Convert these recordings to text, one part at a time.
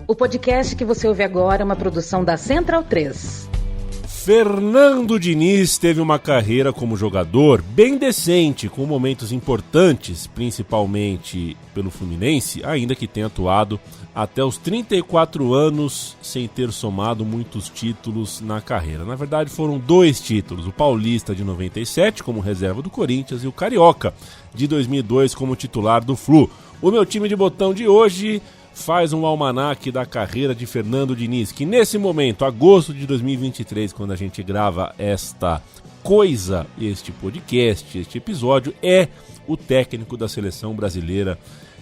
O podcast que você ouve agora é uma produção da Central 3. Fernando Diniz teve uma carreira como jogador bem decente, com momentos importantes, principalmente pelo Fluminense, ainda que tenha atuado até os 34 anos sem ter somado muitos títulos na carreira. Na verdade, foram 2 títulos, o Paulista de 97 como reserva do Corinthians e o Carioca de 2002 como titular do Flu. O meu time de botão de hoje faz um almanaque da carreira de Fernando Diniz, que nesse momento, agosto de 2023, quando a gente grava esta coisa, este podcast, este episódio, é o técnico da Seleção Brasileira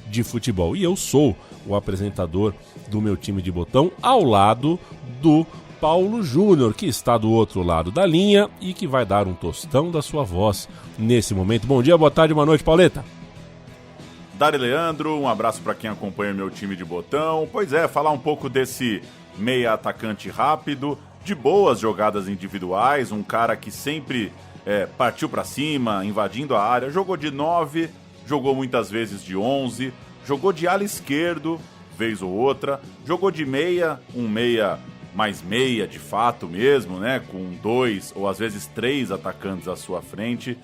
de Futebol. E eu sou o apresentador do meu time de botão, ao lado do Paulo Júnior, que está do outro lado da linha e que vai dar um tostão da sua voz nesse momento. Bom dia, boa tarde, boa noite, Pauleta. Dari Leandro, um abraço para quem acompanha meu time de botão. Pois é, falar um pouco desse meia atacante rápido, de boas jogadas individuais, um cara que sempre partiu para cima, invadindo a área, jogou de 9, jogou muitas vezes de 11, jogou de ala esquerdo, vez ou outra, jogou de meia, um meia mais meia de fato mesmo, né, com 2 ou às vezes 3 atacantes à sua frente,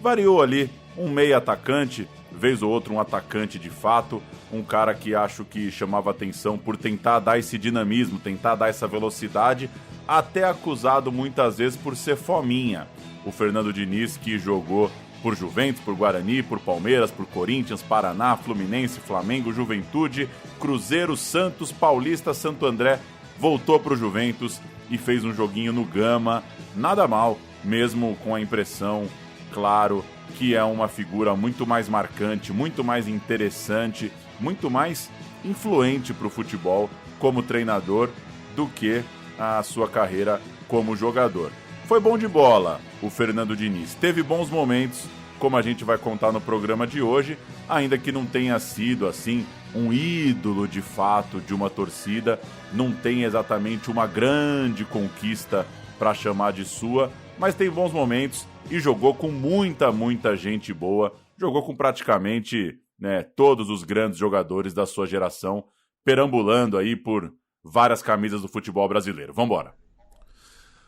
variou ali, um meia atacante, vez ou outra um atacante de fato, um cara que acho que chamava atenção por tentar dar esse dinamismo, tentar dar essa velocidade, até acusado muitas vezes por ser fominha. O Fernando Diniz, que jogou por Juventus, por Guarani, por Palmeiras, por Corinthians, Paraná, Fluminense, Flamengo, Juventude, Cruzeiro, Santos, Paulista, Santo André, voltou para o Juventus e fez um joguinho no Gama, nada mal, mesmo com a impressão, claro, que é uma figura muito mais marcante, muito mais interessante, muito mais influente para o futebol como treinador do que a sua carreira como jogador. Foi bom de bola o Fernando Diniz, teve bons momentos, como a gente vai contar no programa de hoje, ainda que não tenha sido assim um ídolo de fato de uma torcida, não tem exatamente uma grande conquista para chamar de sua, mas tem bons momentos e jogou com muita gente boa, jogou com praticamente, né, todos os grandes jogadores da sua geração, perambulando aí por várias camisas do futebol brasileiro. Vambora!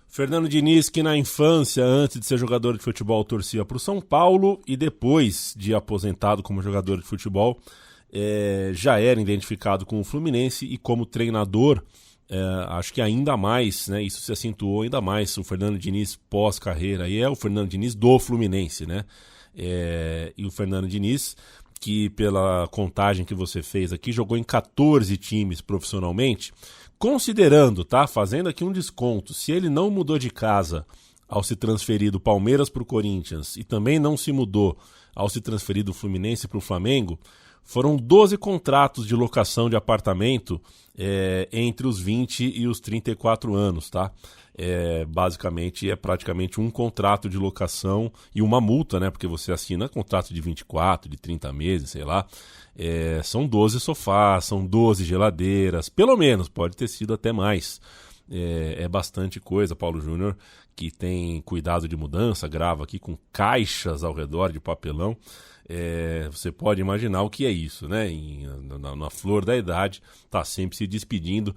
Fernando Diniz, que na infância, antes de ser jogador de futebol, torcia para o São Paulo e depois de aposentado como jogador de futebol, já era identificado com o Fluminense e como treinador, acho que ainda mais, né, isso se acentuou ainda mais, o Fernando Diniz pós-carreira, e é o Fernando Diniz do Fluminense, né? E o Fernando Diniz, que pela contagem que você fez aqui, jogou em 14 times profissionalmente, considerando, tá, fazendo aqui um desconto, se ele não mudou de casa ao se transferir do Palmeiras para o Corinthians e também não se mudou ao se transferir do Fluminense para o Flamengo, foram 12 contratos de locação de apartamento entre os 20 e os 34 anos, tá? Basicamente é praticamente um contrato de locação e uma multa, né? Porque você assina contrato de 24, de 30 meses, sei lá. São 12 sofás, são 12 geladeiras, pelo menos, pode ter sido até mais. É bastante coisa. Paulo Júnior, que tem cuidado de mudança, grava aqui com caixas ao redor de papelão. Você pode imaginar o que é isso, né? Na flor da idade, tá sempre se despedindo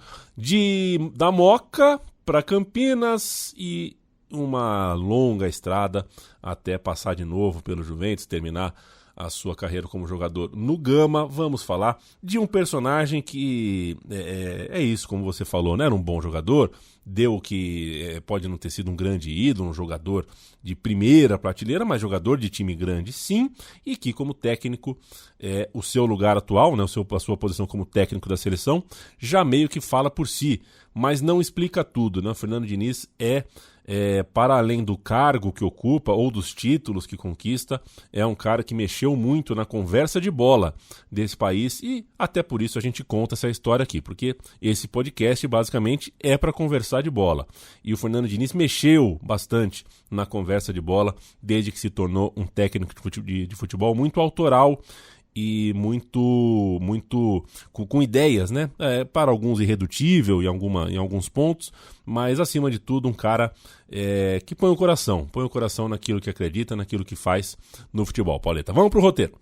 da Moca para Campinas e uma longa estrada até passar de novo pelo Juventus, terminar a sua carreira como jogador no Gama. Vamos falar de um personagem que é isso, como você falou, né? Era um bom jogador, deu que pode não ter sido um grande ídolo, um jogador de primeira prateleira, mas jogador de time grande sim, e que como técnico, o seu lugar atual, né, a sua posição como técnico da seleção, já meio que fala por si, mas não explica tudo, né? O Fernando Diniz para além do cargo que ocupa ou dos títulos que conquista, é um cara que mexeu muito na conversa de bola desse país e até por isso a gente conta essa história aqui, porque esse podcast basicamente é para conversar de bola. E o Fernando Diniz mexeu bastante na conversa de bola desde que se tornou um técnico de futebol muito autoral e muito com ideias, né? Para alguns irredutível em alguns pontos, mas acima de tudo um cara que põe o coração naquilo que acredita, naquilo que faz no futebol. Pauleta, vamos pro roteiro.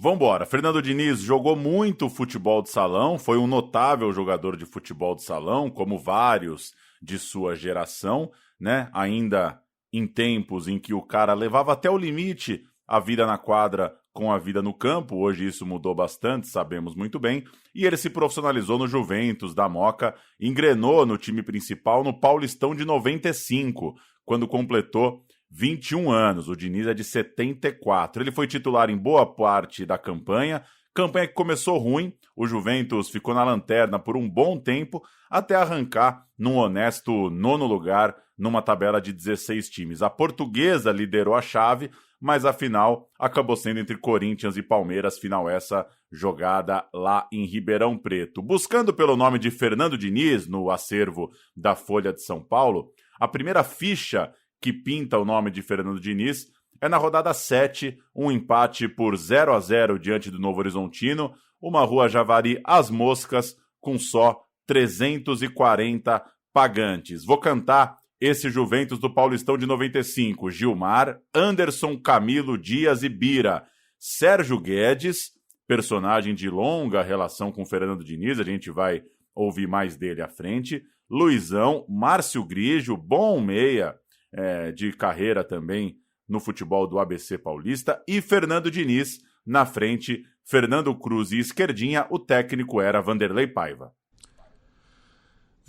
Vambora. Fernando Diniz jogou muito futebol de salão, foi um notável jogador de futebol de salão, como vários de sua geração, né? Ainda em tempos em que o cara levava até o limite a vida na quadra com a vida no campo. Hoje isso mudou bastante, sabemos muito bem. E ele se profissionalizou no Juventus da Moca, engrenou no time principal no Paulistão de 95, quando completou 21 anos. O Diniz é de 74. Ele foi titular em boa parte da campanha que começou ruim. O Juventus ficou na lanterna por um bom tempo, até arrancar num honesto 9º lugar numa tabela de 16 times. A Portuguesa liderou a chave, mas a final acabou sendo entre Corinthians e Palmeiras, final essa jogada lá em Ribeirão Preto. Buscando pelo nome de Fernando Diniz no acervo da Folha de São Paulo, a primeira ficha que pinta o nome de Fernando Diniz é na rodada 7, um empate por 0-0 diante do Novo Horizontino, uma Rua Javari às moscas, com só 340 pagantes. Vou cantar esse Juventus do Paulistão de 95. Gilmar, Anderson, Camilo, Dias e Bira. Sérgio Guedes, personagem de longa relação com Fernando Diniz, a gente vai ouvir mais dele à frente. Luizão, Márcio Grigio, bom meia, de carreira também no futebol do ABC Paulista, e Fernando Diniz na frente, Fernando Cruz e esquerdinha, o técnico era Vanderlei Paiva.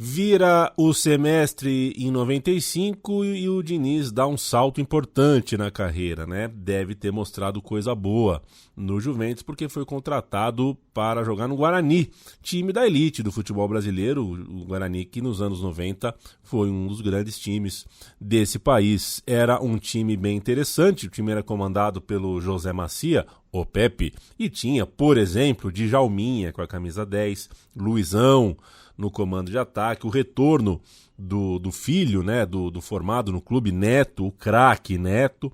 Vira o semestre em 95 e o Diniz dá um salto importante na carreira, né? Deve ter mostrado coisa boa no Juventus, porque foi contratado para jogar no Guarani, time da elite do futebol brasileiro, o Guarani que nos anos 90 foi um dos grandes times desse país. Era um time bem interessante, o time era comandado pelo José Macia, o Pepe, e tinha, por exemplo, Djalminha com a camisa 10, Luizão no comando de ataque, o retorno do filho, né, do formado no clube, Neto, o craque Neto.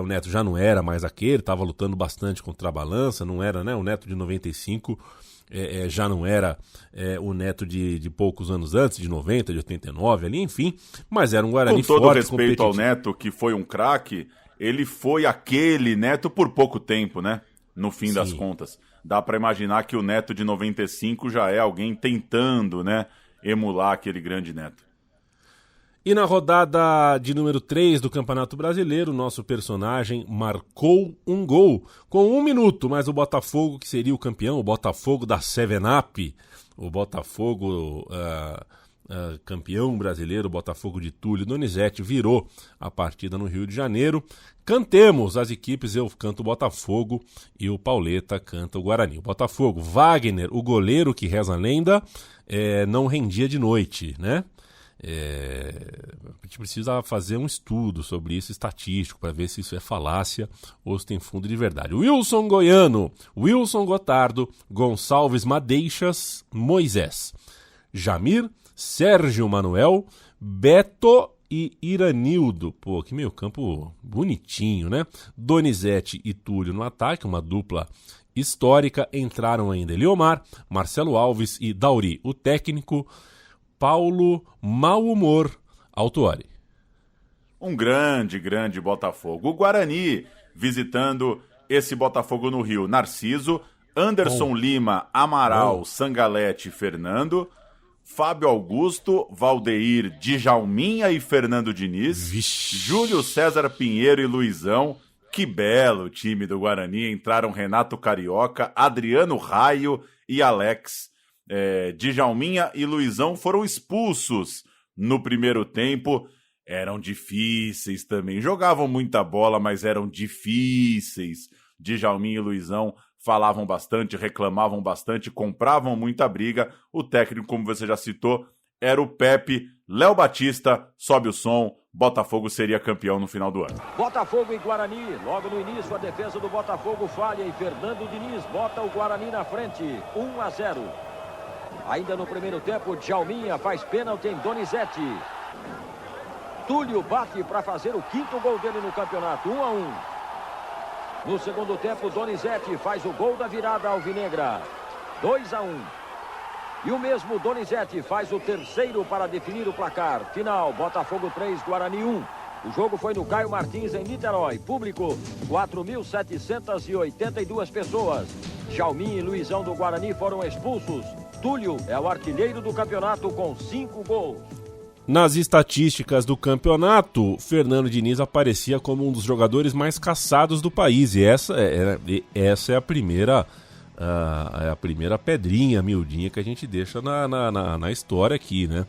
O Neto já não era mais aquele, estava lutando bastante contra a balança, não era, né, o Neto de 95 já não era o Neto de poucos anos antes, de 90, de 89 ali, enfim, mas era um Guarani forte, com todo respeito ao Neto, que foi um craque, ele foi aquele Neto por pouco tempo, né? No fim das contas. Dá para imaginar que o Neto de 95 já é alguém tentando, né, emular aquele grande Neto. E na rodada de número 3 do Campeonato Brasileiro, nosso personagem marcou um gol com 1 minuto, mas o Botafogo, que seria o campeão, o Botafogo da 7-Up, o Botafogo campeão brasileiro, o Botafogo de Túlio Donizete, virou a partida no Rio de Janeiro. Cantemos as equipes, eu canto o Botafogo e o Pauleta canta o Guarani. O Botafogo, Wagner, o goleiro que reza a lenda, não rendia de noite, né? A gente precisa fazer um estudo sobre isso estatístico para ver se isso é falácia ou se tem fundo de verdade. Wilson Goiano, Wilson Gotardo, Gonçalves Madeixas, Moisés, Jamir, Sérgio Manuel, Beto e Iranildo. Pô, que meio campo bonitinho, né? Donizete e Túlio no ataque, uma dupla histórica. Entraram ainda Eliomar, Marcelo Alves e Dauri, o técnico. Paulo Mau Humor Autuori. Um grande Botafogo. O Guarani visitando esse Botafogo no Rio. Narciso, Anderson Lima, Amaral, Sangalete e Fernando, Fábio Augusto, Valdeir, Djalminha e Fernando Diniz, Júlio César Pinheiro e Luizão. Que belo time do Guarani. Entraram Renato Carioca, Adriano Raio e Alex. Djalminha e Luizão foram expulsos no primeiro tempo. Eram difíceis também, jogavam muita bola, mas eram difíceis. Djalminha e Luizão falavam bastante, reclamavam bastante, compravam muita briga. O técnico, como você já citou, era o Pepe. Léo Batista, sobe o som. Botafogo seria campeão no final do ano. Botafogo e Guarani, logo no início a defesa do Botafogo falha e Fernando Diniz bota o Guarani na frente, 1-0. Ainda no primeiro tempo, Djalminha faz pênalti em Donizete. Túlio bate para fazer o 5º gol dele no campeonato, 1-1. No segundo tempo, Donizete faz o gol da virada alvinegra, 2-1. E o mesmo Donizete faz o terceiro para definir o placar. Final, Botafogo 3, Guarani 1. O jogo foi no Caio Martins, em Niterói. Público, 4.782 pessoas. Jalmin e Luizão do Guarani foram expulsos. Túlio é o artilheiro do campeonato com 5 gols. Nas estatísticas do campeonato, Fernando Diniz aparecia como um dos jogadores mais caçados do país. E essa é a primeira pedrinha miudinha que a gente deixa na história aqui, né?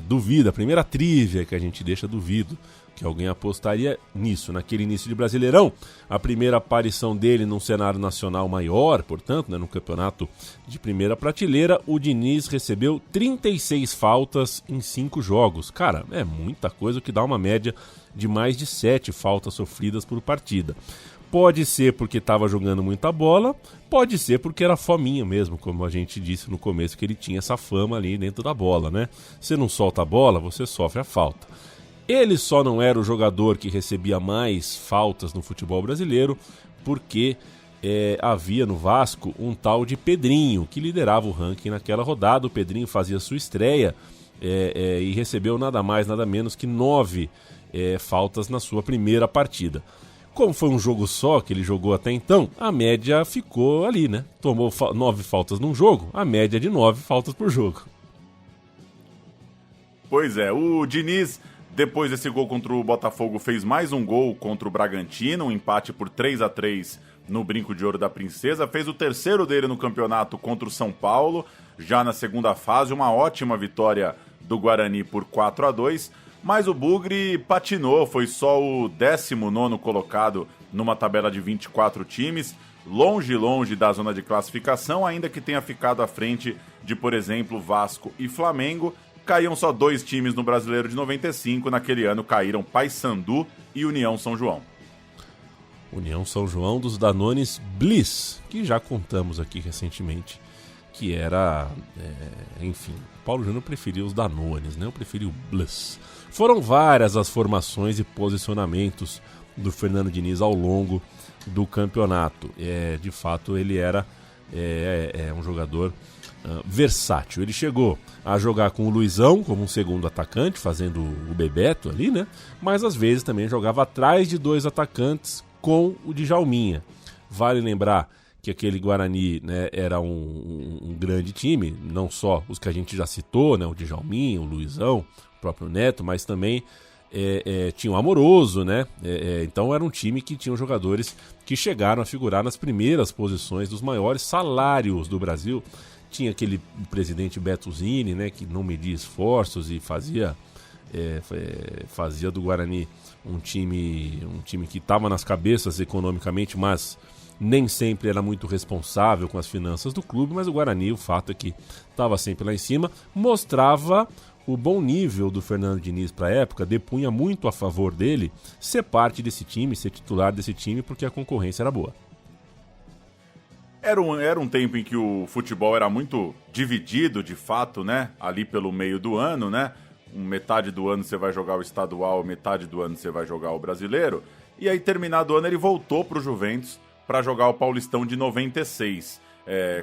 Duvido, a primeira trivia que a gente deixa, duvido que alguém apostaria nisso, naquele início de Brasileirão. A primeira aparição dele num cenário nacional maior, portanto, né, no campeonato de primeira prateleira, o Diniz recebeu 36 faltas em 5 jogos. Cara, é muita coisa, o que dá uma média de mais de 7 faltas sofridas por partida. Pode ser porque estava jogando muita bola, pode ser porque era fominha mesmo, como a gente disse no começo, que ele tinha essa fama ali dentro da bola, né? Você não solta a bola, você sofre a falta. Ele só não era o jogador que recebia mais faltas no futebol brasileiro porque havia no Vasco um tal de Pedrinho, que liderava o ranking naquela rodada. O Pedrinho fazia sua estreia e recebeu nada mais, nada menos que 9 faltas na sua primeira partida. Como foi um jogo só que ele jogou até então, a média ficou ali, né? Tomou 9 faltas num jogo, a média de 9 faltas por jogo. Pois é, o Diniz, depois desse gol contra o Botafogo, fez mais um gol contra o Bragantino, um empate por 3-3 no Brinco de Ouro da Princesa. Fez o terceiro dele no campeonato contra o São Paulo, já na segunda fase, uma ótima vitória do Guarani por 4-2. Mas o Bugre patinou, foi só o 19º colocado numa tabela de 24 times, longe da zona de classificação, ainda que tenha ficado à frente de, por exemplo, Vasco e Flamengo. Caíam só 2 times no Brasileiro de 95, naquele ano caíram Paysandu e União São João. União São João dos Danones Bliss, que já contamos aqui recentemente, que era, enfim, Paulo Júnior preferia os Danones, né? Eu preferi o Bliss. Foram várias as formações e posicionamentos do Fernando Diniz ao longo do campeonato. De fato, ele era um jogador versátil. Ele chegou a jogar com o Luizão como um segundo atacante, fazendo o Bebeto ali, né? Mas às vezes também jogava atrás de 2 atacantes com o Djalminha. Vale lembrar que aquele Guarani, né, era um grande time, não só os que a gente já citou, né, o Djalminha, o Luizão, o próprio Neto, mas também tinha o Amoroso, né? Então era um time que tinha jogadores que chegaram a figurar nas primeiras posições dos maiores salários do Brasil. Tinha aquele presidente Beto Zini, né, que não media esforços e fazia do Guarani um time que estava nas cabeças economicamente, mas nem sempre era muito responsável com as finanças do clube. Mas o Guarani, o fato é que estava sempre lá em cima, mostrava o bom nível do Fernando Diniz para a época, depunha muito a favor dele ser parte desse time, ser titular desse time, porque a concorrência era boa. Era um tempo em que o futebol era muito dividido, de fato, né? Ali pelo meio do ano, né? Metade do ano você vai jogar o estadual, metade do ano você vai jogar o brasileiro. E aí, terminado o ano, ele voltou para o Juventus para jogar o Paulistão de 96.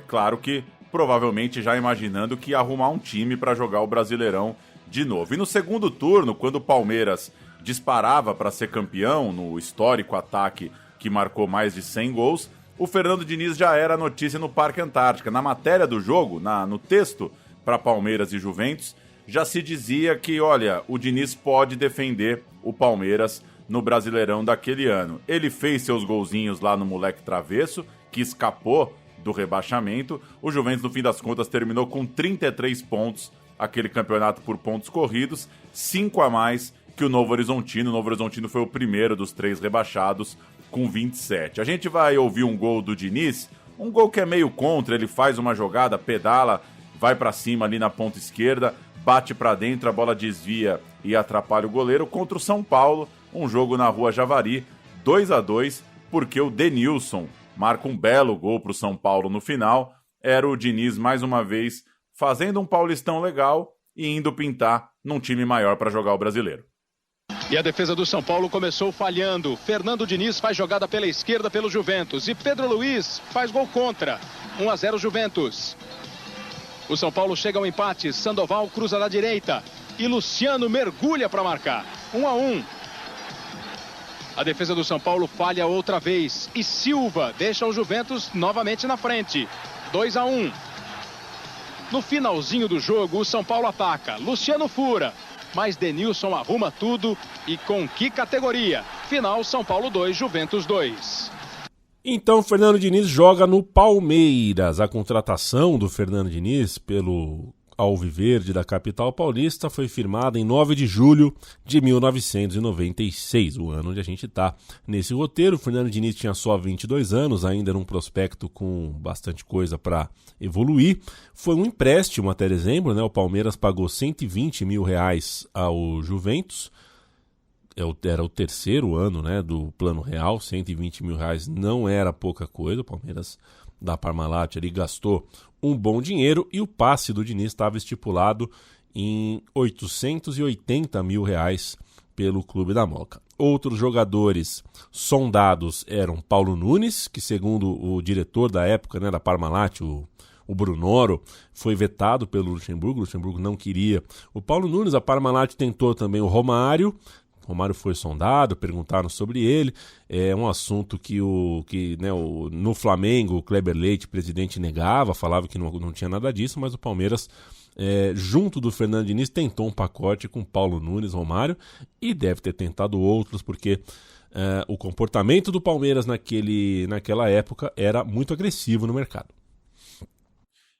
Claro que, provavelmente, já imaginando que ia arrumar um time para jogar o Brasileirão de novo. E no segundo turno, quando o Palmeiras disparava para ser campeão, no histórico ataque que marcou mais de 100 gols, o Fernando Diniz já era notícia no Parque Antártica. Na matéria do jogo, no texto para Palmeiras e Juventus, já se dizia que, olha, o Diniz pode defender o Palmeiras no Brasileirão daquele ano. Ele fez seus golzinhos lá no moleque travesso, que escapou do rebaixamento. O Juventus, no fim das contas, terminou com 33 pontos, aquele campeonato por pontos corridos, 5 a mais que o Novo Horizontino. O Novo Horizontino foi o primeiro dos 3 rebaixados, com 27. A gente vai ouvir um gol do Diniz, um gol que é meio contra, ele faz uma jogada, pedala, vai pra cima ali na ponta esquerda, bate pra dentro, a bola desvia e atrapalha o goleiro contra o São Paulo, um jogo na Rua Javari, 2-2, porque o Denilson marca um belo gol pro São Paulo no final. Era o Diniz mais uma vez fazendo um Paulistão legal e indo pintar num time maior para jogar o Brasileiro. E a defesa do São Paulo começou falhando. Fernando Diniz faz jogada pela esquerda pelo Juventus. E Pedro Luiz faz gol contra. 1-0 Juventus. O São Paulo chega ao empate. Sandoval cruza da direita. E Luciano mergulha para marcar. 1-1. A defesa do São Paulo falha outra vez e Silva deixa o Juventus novamente na frente. 2-1. No finalzinho do jogo, o São Paulo ataca. Luciano fura, mas Denilson arruma tudo e com que categoria? Final, São Paulo 2, Juventus 2. Então, Fernando Diniz joga no Palmeiras. A contratação do Fernando Diniz pelo Alviverde da capital paulista foi firmada em 9 de julho de 1996, o ano onde a gente está nesse roteiro. O Fernando Diniz tinha só 22 anos, ainda era um prospecto com bastante coisa para evoluir. Foi um empréstimo até dezembro, né? O Palmeiras pagou R$120 mil ao Juventus. Era o terceiro ano, né, do Plano Real. R$120 mil não era pouca coisa. O Palmeiras da Parmalat ali gastou um bom dinheiro e o passe do Diniz estava estipulado em R$880 mil pelo Clube da Moca. Outros jogadores sondados eram Paulo Nunes, que segundo o diretor da época, né, da Parmalat, o Brunoro, foi vetado pelo Luxemburgo. O Luxemburgo não queria o Paulo Nunes. A Parmalat tentou também o Romário. O Romário foi sondado, perguntaram sobre ele. É um assunto que no Flamengo, o Kleber Leite, presidente, negava, falava que não tinha nada disso, mas o Palmeiras, junto do Fernando Diniz, tentou um pacote com Paulo Nunes, Romário, e deve ter tentado outros, porque o comportamento do Palmeiras naquela época era muito agressivo no mercado.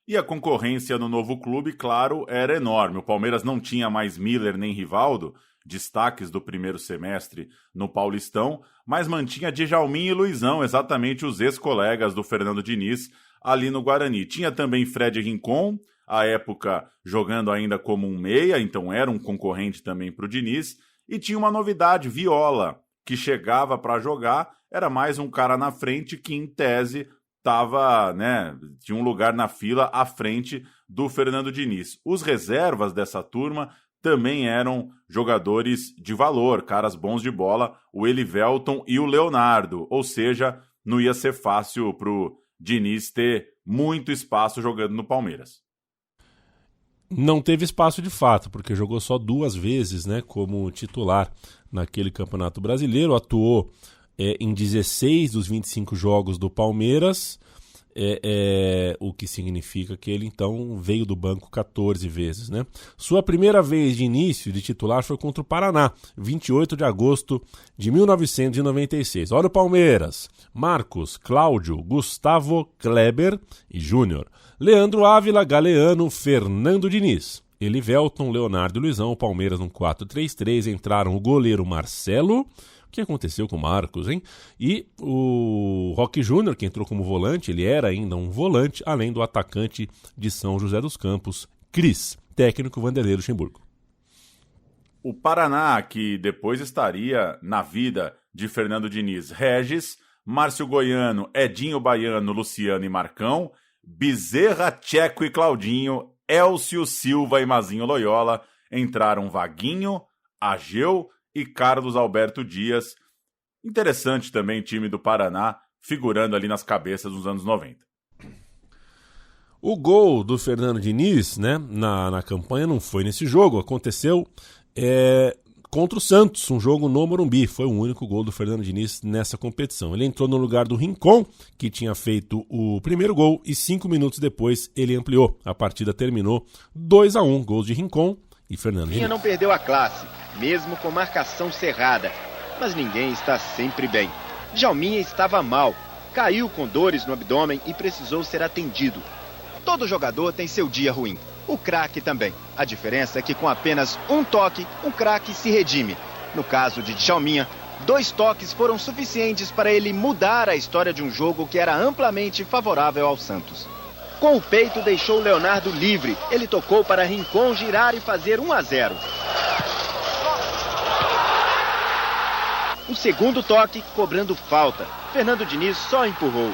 E a concorrência no novo clube, claro, era enorme. O Palmeiras não tinha mais Miller nem Rivaldo, destaques do primeiro semestre no Paulistão, mas mantinha Djalminha e Luizão, exatamente os ex-colegas do Fernando Diniz, ali no Guarani. Tinha também Fred Rincon, à época jogando ainda como um meia, então era um concorrente também para o Diniz, e tinha uma novidade, Viola, que chegava para jogar, era mais um cara na frente que, em tese, tinha um lugar na fila à frente do Fernando Diniz. Os reservas dessa turma também eram jogadores de valor, caras bons de bola, o Elivelton e o Leonardo, ou seja, não ia ser fácil para o Diniz ter muito espaço jogando no Palmeiras. Não teve espaço de fato, porque jogou só 2 vezes, né, como titular naquele Campeonato Brasileiro, atuou em 16 dos 25 jogos do Palmeiras, o que significa que ele então veio do banco 14 vezes, né? Sua primeira vez de início de titular foi contra o Paraná, 28 de agosto de 1996. Olha o Palmeiras: Marcos, Cláudio, Gustavo, Kleber e Júnior, Leandro Ávila, Galeano, Fernando Diniz, Elivelton, Leonardo e Luizão. O Palmeiras no 4-3-3, entraram o goleiro Marcelo. O que aconteceu com o Marcos, hein? E o Roque Júnior, que entrou como volante, ele era ainda um volante, além do atacante de São José dos Campos, Cris, técnico Vanderlei Luxemburgo. O Paraná, que depois estaria na vida de Fernando Diniz: Regis, Márcio Goiano, Edinho Baiano, Luciano e Marcão, Bezerra, Tcheco e Claudinho, Elcio Silva e Mazinho Loyola. Entraram Vaguinho, Ageu e Carlos Alberto Dias. Interessante também o time do Paraná, figurando ali nas cabeças dos anos 90. O gol do Fernando Diniz, né, na campanha não foi nesse jogo, aconteceu contra o Santos, um jogo no Morumbi. Foi o único gol do Fernando Diniz nessa competição. Ele entrou no lugar do Rincon, que tinha feito o primeiro gol, e 5 minutos depois ele ampliou. A partida terminou 2-1, gols de Rincon e Fernando Diniz. Não perdeu a classe, mesmo com marcação cerrada, mas ninguém está sempre bem. Djalminha estava mal, caiu com dores no abdômen e precisou ser atendido. Todo jogador tem seu dia ruim, o craque também. A diferença é que com apenas um toque, um craque se redime. No caso de Djalminha, 2 toques foram suficientes para ele mudar a história de um jogo que era amplamente favorável ao Santos. Com o peito deixou o Leonardo livre, ele tocou para Rincon girar e fazer 1-0. O segundo toque, cobrando falta. Fernando Diniz só empurrou.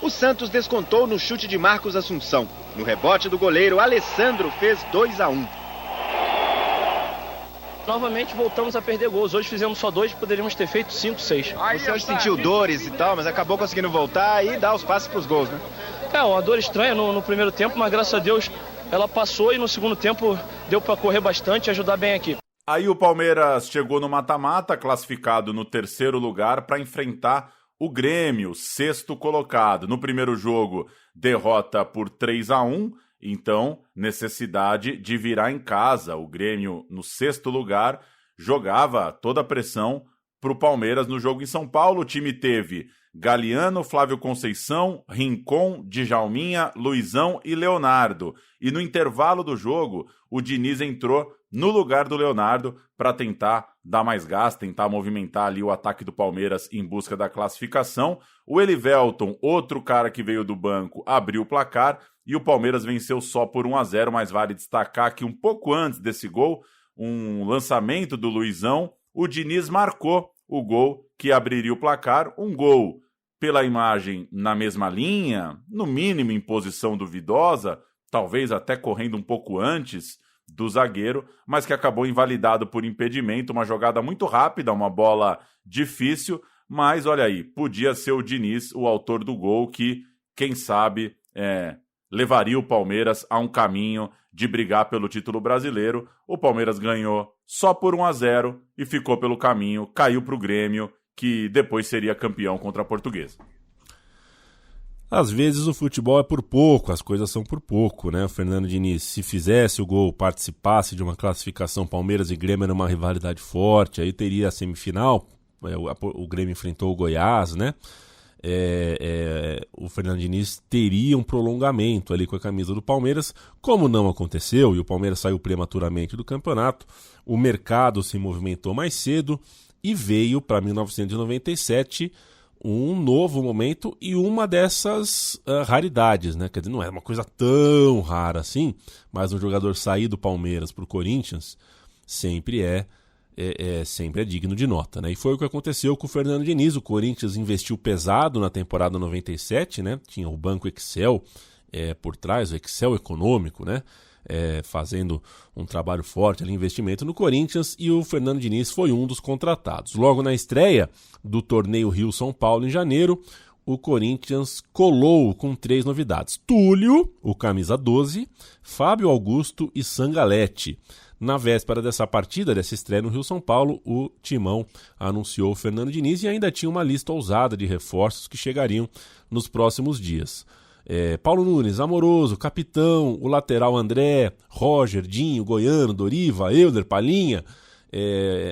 O Santos descontou no chute de Marcos Assunção. No rebote do goleiro, Alessandro fez 2-1. Novamente voltamos a perder gols. Hoje fizemos só 2, poderíamos ter feito 5, 6. Você hoje sentiu dores e tal, mas acabou conseguindo voltar e dar os passes para os gols, né? Uma dor estranha no primeiro tempo, mas graças a Deus ela passou e no segundo tempo deu para correr bastante e ajudar bem aqui. Aí o Palmeiras chegou no mata-mata, classificado no 3º lugar, para enfrentar o Grêmio, 6º colocado. No primeiro jogo, derrota por 3-1, então necessidade de virar em casa. O Grêmio, no 6º lugar, jogava toda a pressão para o Palmeiras no jogo em São Paulo. O time teve Galeano, Flávio Conceição, Rincon, Djalminha, Luizão e Leonardo. E no intervalo do jogo, o Diniz entrou no lugar do Leonardo para tentar dar mais gás, tentar movimentar ali o ataque do Palmeiras em busca da classificação. O Elivelton, outro cara que veio do banco, abriu o placar e o Palmeiras venceu só por 1-0, mas vale destacar que um pouco antes desse gol, um lançamento do Luizão, o Diniz marcou o gol que abriria o placar, um gol pela imagem na mesma linha, no mínimo em posição duvidosa, talvez até correndo um pouco antes do zagueiro, mas que acabou invalidado por impedimento, uma jogada muito rápida, uma bola difícil, mas olha aí, podia ser o Diniz o autor do gol que, quem sabe, levaria o Palmeiras a um caminho de brigar pelo título brasileiro. O Palmeiras ganhou só por 1-0 e ficou pelo caminho, caiu para o Grêmio, que depois seria campeão contra a Portuguesa. Às vezes o futebol é por pouco, as coisas são por pouco, né? O Fernando Diniz, se fizesse o gol, participasse de uma classificação Palmeiras e Grêmio numa rivalidade forte, aí teria a semifinal, o Grêmio enfrentou o Goiás, né? O Fernando Diniz teria um prolongamento ali com a camisa do Palmeiras, como não aconteceu e o Palmeiras saiu prematuramente do campeonato, o mercado se movimentou mais cedo e veio para 1997 um novo momento e uma dessas raridades, né? Quer dizer, não é uma coisa tão rara assim, mas um jogador sair do Palmeiras para o Corinthians sempre é digno de nota, né? E foi o que aconteceu com o Fernando Diniz. O Corinthians investiu pesado na temporada 97, né? Tinha o Banco Excel por trás, o Excel econômico, né? Fazendo um trabalho forte ali, investimento no Corinthians, e o Fernando Diniz foi um dos contratados. Logo na estreia do torneio Rio-São Paulo em janeiro, o Corinthians colou com 3 novidades: Túlio, o camisa 12, Fábio Augusto e Sangalete. Na véspera dessa partida, dessa estreia no Rio-São Paulo, o Timão anunciou o Fernando Diniz e ainda tinha uma lista ousada de reforços que chegariam nos próximos dias. Paulo Nunes, Amoroso, Capitão, o lateral André, Roger, Dinho, Goiano, Doriva, Euler, Palinha,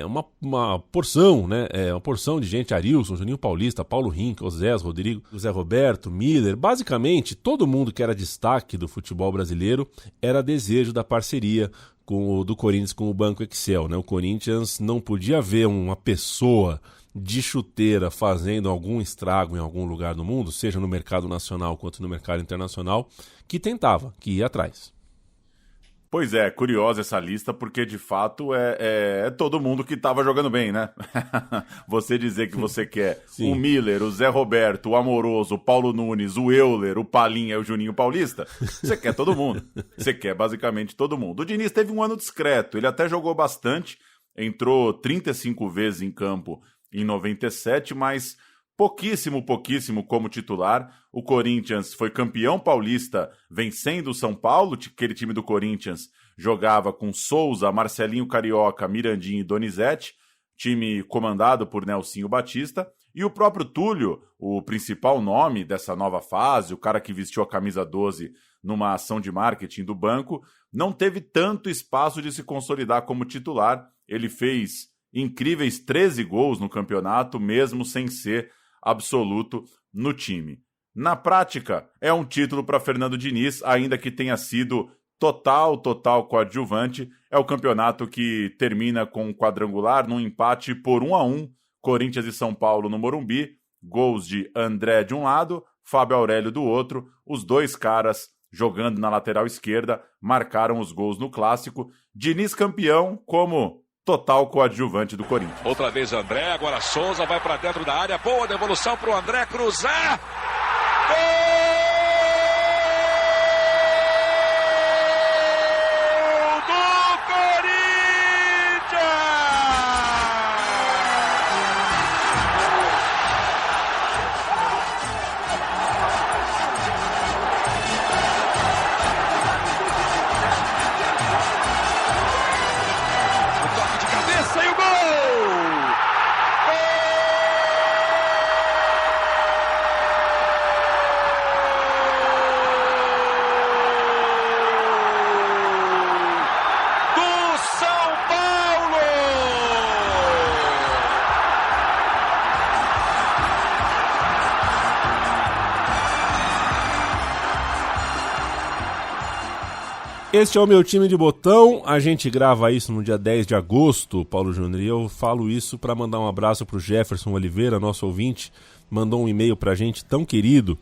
uma porção, né? Uma porção de gente, Arilson, Juninho Paulista, Paulo Rink, Osés, Rodrigo, José Roberto, Miller. Basicamente, todo mundo que era destaque do futebol brasileiro era desejo da parceria do Corinthians com o Banco Excel, né? O Corinthians não podia ver uma pessoa de chuteira fazendo algum estrago em algum lugar do mundo, seja no mercado nacional quanto no mercado internacional, que ia atrás. Pois é, curiosa essa lista, porque de fato é todo mundo que estava jogando bem, né? Você dizer que você quer o Miller, o Zé Roberto, o Amoroso, o Paulo Nunes, o Euler, o Palinha e o Juninho Paulista, você quer todo mundo. Você quer basicamente todo mundo. O Diniz teve um ano discreto, ele até jogou bastante, entrou 35 vezes em campo em 97, mas pouquíssimo como titular. O Corinthians foi campeão paulista vencendo o São Paulo. Aquele time do Corinthians jogava com Souza, Marcelinho Carioca, Mirandinho e Donizete, time comandado por Nelsinho Batista. E o próprio Túlio, o principal nome dessa nova fase, o cara que vestiu a camisa 12 numa ação de marketing do banco, não teve tanto espaço de se consolidar como titular. Ele fez incríveis 13 gols no campeonato, mesmo sem ser absoluto no time. Na prática, é um título para Fernando Diniz, ainda que tenha sido total coadjuvante. É o campeonato que termina com um quadrangular num empate por 1-1, Corinthians e São Paulo no Morumbi, gols de André de um lado, Fábio Aurélio do outro. Os dois caras jogando na lateral esquerda marcaram os gols no clássico. Diniz campeão como total coadjuvante do Corinthians. Outra vez André, agora Souza vai para dentro da área, boa devolução para o André cruzar. Gol do Corinthians! O toque de Este é o meu time de botão, a gente grava isso no dia 10 de agosto, Paulo Júnior, e eu falo isso para mandar um abraço pro Jefferson Oliveira, nosso ouvinte, mandou um e-mail pra gente tão querido,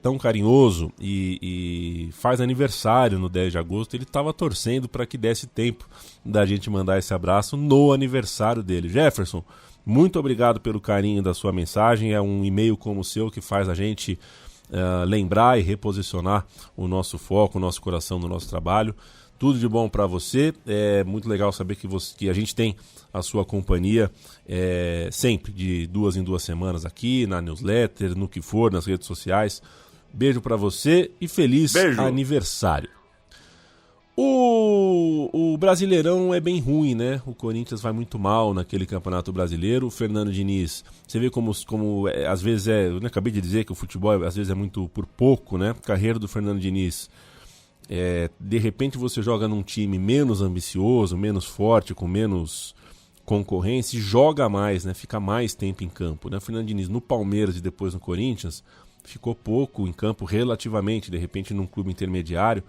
tão carinhoso, e faz aniversário no 10 de agosto, ele estava torcendo para que desse tempo da gente mandar esse abraço no aniversário dele. Jefferson, muito obrigado pelo carinho da sua mensagem, é um e-mail como o seu que faz a gente lembrar e reposicionar o nosso foco, o nosso coração no nosso trabalho. Tudo de bom para você, é muito legal saber que a gente tem a sua companhia sempre, de 2 em 2 semanas aqui, na newsletter, no que for, nas redes sociais. Beijo para você e feliz aniversário. O Brasileirão é bem ruim, né? O Corinthians vai muito mal naquele Campeonato Brasileiro. O Fernando Diniz, você vê como às vezes eu acabei de dizer que o futebol às vezes é muito por pouco, né? A carreira do Fernando Diniz, de repente você joga num time menos ambicioso, menos forte, com menos concorrência e joga mais, né? Fica mais tempo em campo, né? O Fernando Diniz no Palmeiras e depois no Corinthians ficou pouco em campo relativamente, de repente num clube intermediário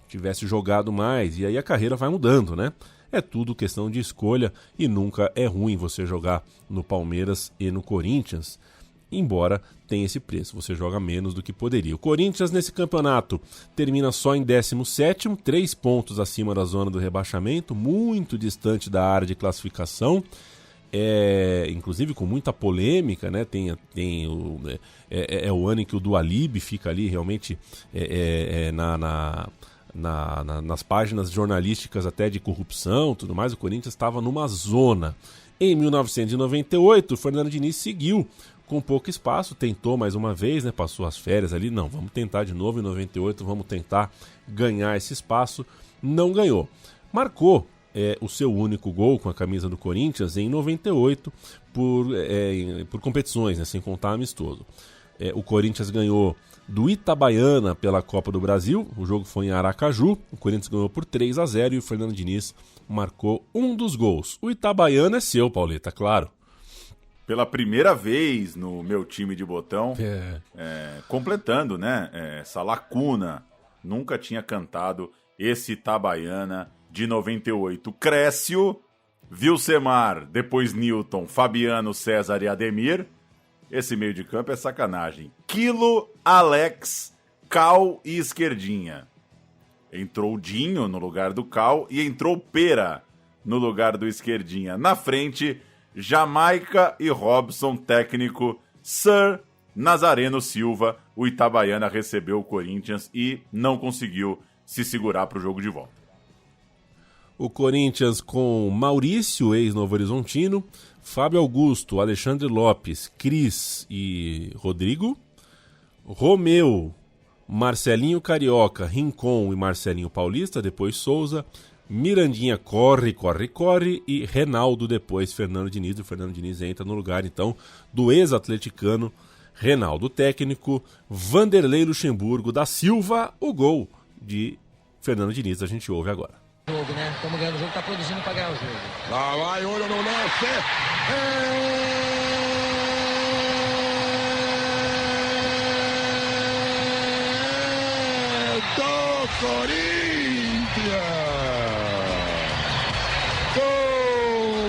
tivesse jogado mais, e aí a carreira vai mudando, né? É tudo questão de escolha e nunca é ruim você jogar no Palmeiras e no Corinthians, embora tenha esse preço, você joga menos do que poderia. O Corinthians nesse campeonato termina só em 17º, 3 pontos acima da zona do rebaixamento, muito distante da área de classificação, inclusive com muita polêmica, né? É o ano em que o Dualib fica ali realmente nas páginas jornalísticas até de corrupção, tudo mais. O Corinthians estava numa zona. Em 1998, o Fernando Diniz seguiu com pouco espaço, tentou mais uma vez, né? Passou as férias ali, não, vamos tentar de novo em 98, vamos tentar ganhar esse espaço. Não ganhou. Marcou o seu único gol com a camisa do Corinthians em 98 por competições, né? Sem contar amistoso. O Corinthians ganhou do Itabaiana pela Copa do Brasil, o jogo foi em Aracaju, o Corinthians ganhou por 3-0 e o Fernando Diniz marcou um dos gols. O Itabaiana é seu, Pauleta, claro. Pela primeira vez no meu time de botão, completando, né, essa lacuna, nunca tinha cantado esse Itabaiana de 98. Crécio, Vilcemar, depois Newton, Fabiano, César e Ademir. Esse meio de campo é sacanagem. Quilo, Alex, Cal e Esquerdinha. Entrou o Dinho no lugar do Cal e entrou Pera no lugar do Esquerdinha. Na frente, Jamaica e Robson, técnico Sir Nazareno Silva. O Itabaiana recebeu o Corinthians e não conseguiu se segurar para o jogo de volta. O Corinthians com Maurício, ex-Novo Horizontino, Fábio Augusto, Alexandre Lopes, Cris e Rodrigo, Romeu, Marcelinho Carioca, Rincon e Marcelinho Paulista, depois Souza, Mirandinha corre e Reinaldo, depois Fernando Diniz. O Fernando Diniz entra no lugar então do ex-atleticano Reinaldo. Técnico Vanderlei Luxemburgo da Silva, o gol de Fernando Diniz a gente ouve agora. Jogo, né? Estamos ganhando o jogo, tá produzindo para ganhar o jogo. Lá vai, olha no lance. Do Corinthians.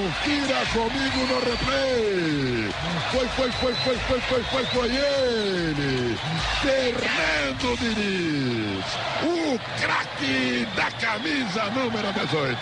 Confira comigo no replay. Foi ele. Fernando Diniz. O craque da camisa número 18.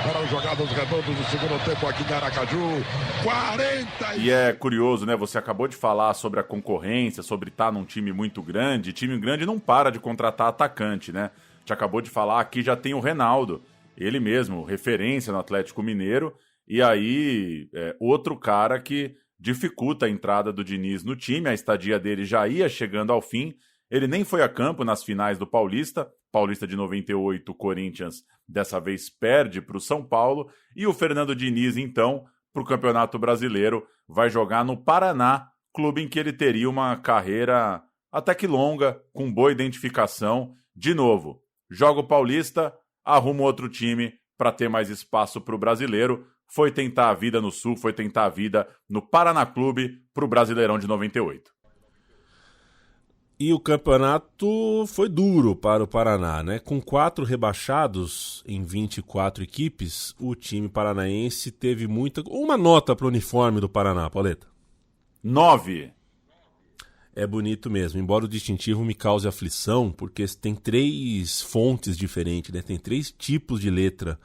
Para os jogados redondos do segundo tempo aqui em Aracaju. 40. E é curioso, né? Você acabou de falar sobre a concorrência, sobre estar num time muito grande. Time grande não para de contratar atacante, né? A gente acabou de falar, aqui já tem o Reinaldo. Ele mesmo, referência no Atlético Mineiro. E aí, outro cara que dificulta a entrada do Diniz no time. A estadia dele já ia chegando ao fim. Ele nem foi a campo nas finais do Paulista. Paulista de 98, o Corinthians dessa vez perde para o São Paulo. E o Fernando Diniz, então, para o Campeonato Brasileiro, vai jogar no Paraná, clube em que ele teria uma carreira até que longa, com boa identificação. De novo, joga o Paulista, arruma outro time para ter mais espaço para o brasileiro. Foi tentar a vida no Sul, foi tentar a vida no Paraná Clube para o Brasileirão de 98. E o campeonato foi duro para o Paraná, né? Com 4 rebaixados em 24 equipes, o time paranaense teve uma nota para o uniforme do Paraná, Pauleta. 9. É bonito mesmo, embora o distintivo me cause aflição, porque tem 3 fontes diferentes, né? Tem 3 tipos de letra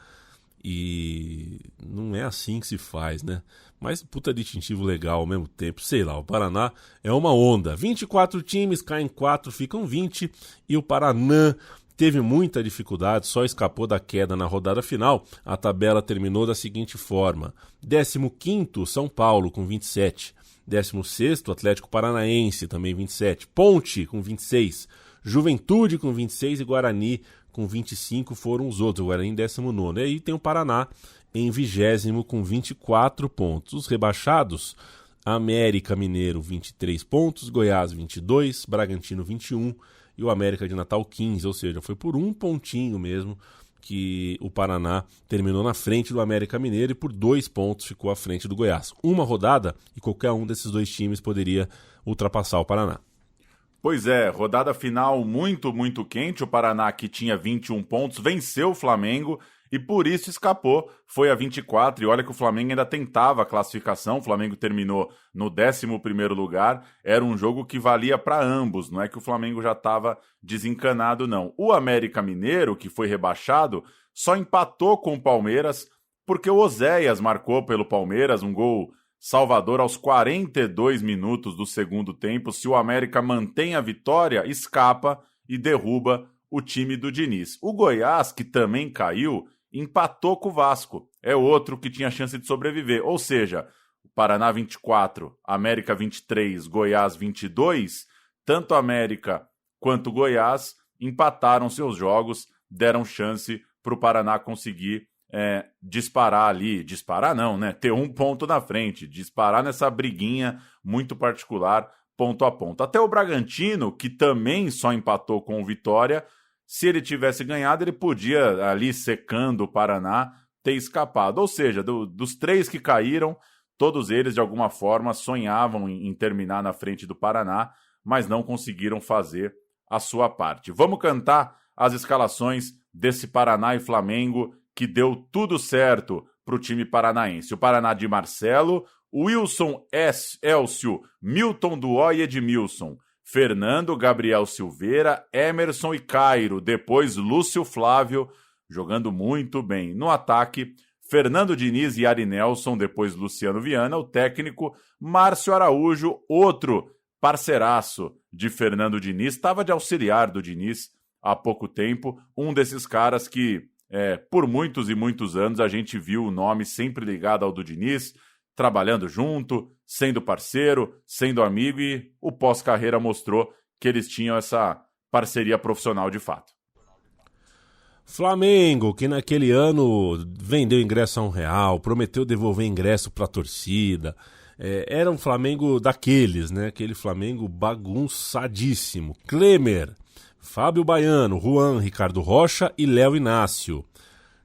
e não é assim que se faz, né? Mas puta distintivo legal ao mesmo tempo, sei lá, o Paraná é uma onda. 24 times, caem 4, ficam 20 e o Paraná teve muita dificuldade, só escapou da queda na rodada final. A tabela terminou da seguinte forma: 15º, São Paulo com 27, 16º, Atlético Paranaense também 27, Ponte com 26, Juventude com 26 e Guarani com 25 foram os outros, o Guarani em 19º. E aí tem o Paraná em 20º com 24 pontos. Os rebaixados, América Mineiro 23 pontos, Goiás 22, Bragantino 21 e o América de Natal 15, ou seja, foi por um pontinho mesmo que o Paraná terminou na frente do América Mineiro e por 2 pontos ficou à frente do Goiás. Uma rodada e qualquer um desses 2 times poderia ultrapassar o Paraná. Pois é, rodada final muito, muito quente. O Paraná, que tinha 21 pontos, venceu o Flamengo e por isso escapou, foi a 24. E olha que o Flamengo ainda tentava a classificação, o Flamengo terminou no 11º lugar. Era um jogo que valia para ambos, não é que o Flamengo já estava desencanado, não. O América Mineiro, que foi rebaixado, só empatou com o Palmeiras porque o Oséias marcou pelo Palmeiras um gol salvador aos 42 minutos do segundo tempo. Se o América mantém a vitória, escapa e derruba o time do Diniz. O Goiás, que também caiu, empatou com o Vasco. É outro que tinha chance de sobreviver. Ou seja, o Paraná 24, América 23, Goiás 22, tanto a América quanto o Goiás empataram seus jogos, deram chance para o Paraná conseguir disparar ali, disparar não, né? Ter um ponto na frente, disparar nessa briguinha muito particular, ponto a ponto. Até o Bragantino, que também só empatou com o Vitória, se ele tivesse ganhado, ele podia, ali secando o Paraná, ter escapado. Ou seja, dos 3 que caíram, todos eles, de alguma forma, sonhavam em terminar na frente do Paraná, mas não conseguiram fazer a sua parte. Vamos cantar as escalações desse Paraná e Flamengo, que deu tudo certo para o time paranaense. O Paraná de Marcelo, Wilson Elcio, Milton Duó e Edmilson, Fernando, Gabriel Silveira, Emerson e Cairo, depois Lúcio Flávio, jogando muito bem. No ataque, Fernando Diniz e Ari Nelson, depois Luciano Viana, o técnico Márcio Araújo, outro parceiraço de Fernando Diniz, estava de auxiliar do Diniz há pouco tempo, um desses caras que por muitos e muitos anos a gente viu o nome sempre ligado ao do Diniz, trabalhando junto, sendo parceiro, sendo amigo, e o pós-carreira mostrou que eles tinham essa parceria profissional de fato. Flamengo, que naquele ano vendeu ingresso a R$1, prometeu devolver ingresso para a torcida. Era um Flamengo daqueles, né? Aquele Flamengo bagunçadíssimo. Klemer, Fábio Baiano, Juan, Ricardo Rocha e Léo Inácio.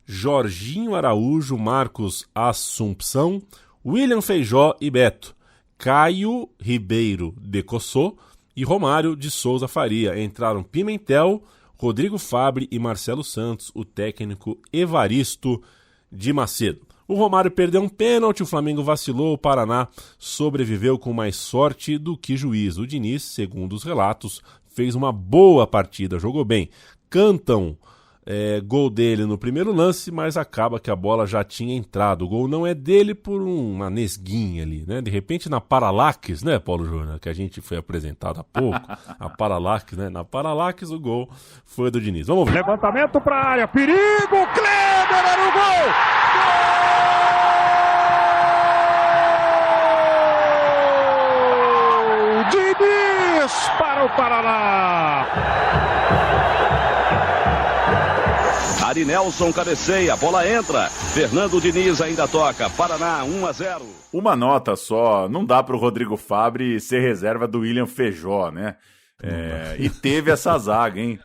Jorginho Araújo, Marcos Assumpção, William Feijó e Beto. Caio Ribeiro de Cossô e Romário de Souza Faria. Entraram Pimentel, Rodrigo Fabre e Marcelo Santos, o técnico Evaristo de Macedo. O Romário perdeu um pênalti, o Flamengo vacilou, o Paraná sobreviveu com mais sorte do que juízo. O Diniz, segundo os relatos, fez uma boa partida, jogou bem. Cantam gol dele no primeiro lance, mas acaba que a bola já tinha entrado. O gol não é dele por uma nesguinha ali, né? De repente na Paralax, né, Paulo Júnior, que a gente foi apresentado há pouco, a Paralax, né? Na Paralax o gol foi do Diniz. Vamos ver. Levantamento para a área, perigo, Kleber era o gol! Gol! Diniz para o Paraná! Ari Nelson cabeceia, a bola entra. Fernando Diniz ainda toca. Paraná 1-0. Uma nota só, não dá para o Rodrigo Fabre ser reserva do William Feijó, né? E teve essa zaga, hein?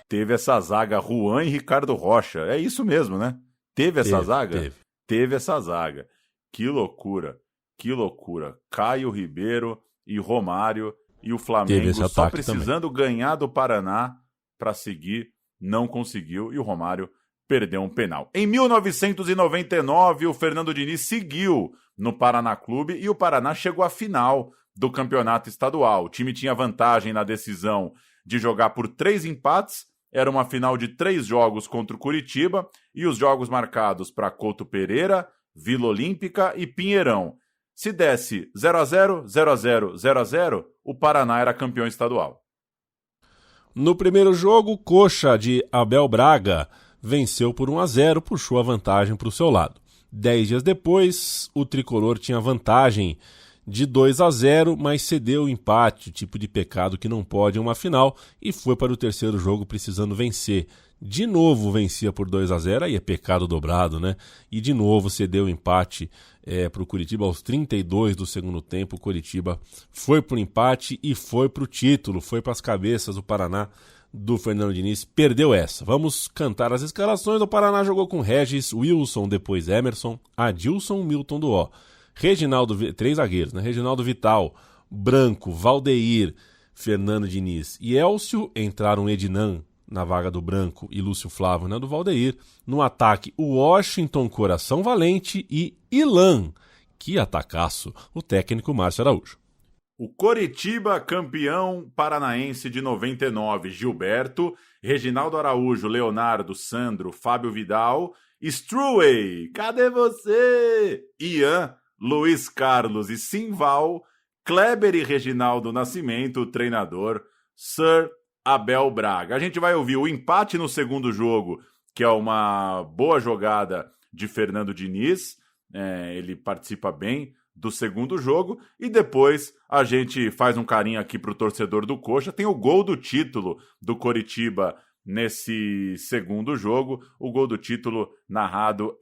Teve essa zaga, Juan e Ricardo Rocha. É isso mesmo, né? Teve essa zaga? Teve essa zaga. Que loucura, que loucura. Caio Ribeiro e Romário e o Flamengo só precisando ganhar do Paraná para seguir, não conseguiu, e o Romário perdeu um penal. Em 1999, o Fernando Diniz seguiu no Paraná Clube e o Paraná chegou à final do campeonato estadual. O time tinha vantagem na decisão de jogar por 3 empates, era uma final de 3 jogos contra o Curitiba e os jogos marcados para Couto Pereira, Vila Olímpica e Pinheirão. Se desse 0-0, 0-0, 0-0, o Paraná era campeão estadual. No primeiro jogo, Coxa de Abel Braga venceu por 1-0, puxou a vantagem para o seu lado. 10 dias depois, o tricolor tinha vantagem de 2-0, mas cedeu o empate, tipo de pecado que não pode em uma final, e foi para o terceiro jogo precisando vencer. De novo vencia por 2-0, aí é pecado dobrado, né? E de novo cedeu o empate para o Curitiba aos 32 do segundo tempo. O Curitiba foi para o empate e foi para o título, foi para as cabeças do Paraná do Fernando Diniz, perdeu essa. Vamos cantar as escalações. O Paraná jogou com Regis, Wilson, depois Emerson, Adilson, Milton do O. Reginaldo, 3 zagueiros, né? Reginaldo Vital, Branco, Valdeir, Fernando Diniz e Elcio. Entraram Ednan na vaga do Branco e Lúcio Flávio na do Valdeir. No ataque, o Washington Coração Valente e Ilan. Que atacaço, o técnico Márcio Araújo. O Coritiba, campeão paranaense de 99, Gilberto, Reginaldo Araújo, Leonardo, Sandro, Fábio Vidal, Struwey, cadê você? Ian, Luiz Carlos e Simval, Kleber e Reginaldo Nascimento, o treinador Sir Abel Braga. A gente vai ouvir o empate no segundo jogo, que é uma boa jogada de Fernando Diniz, ele participa bem do segundo jogo, e depois a gente faz um carinho aqui pro torcedor do Coxa. Tem o gol do título do Coritiba nesse segundo jogo, o gol do título narrado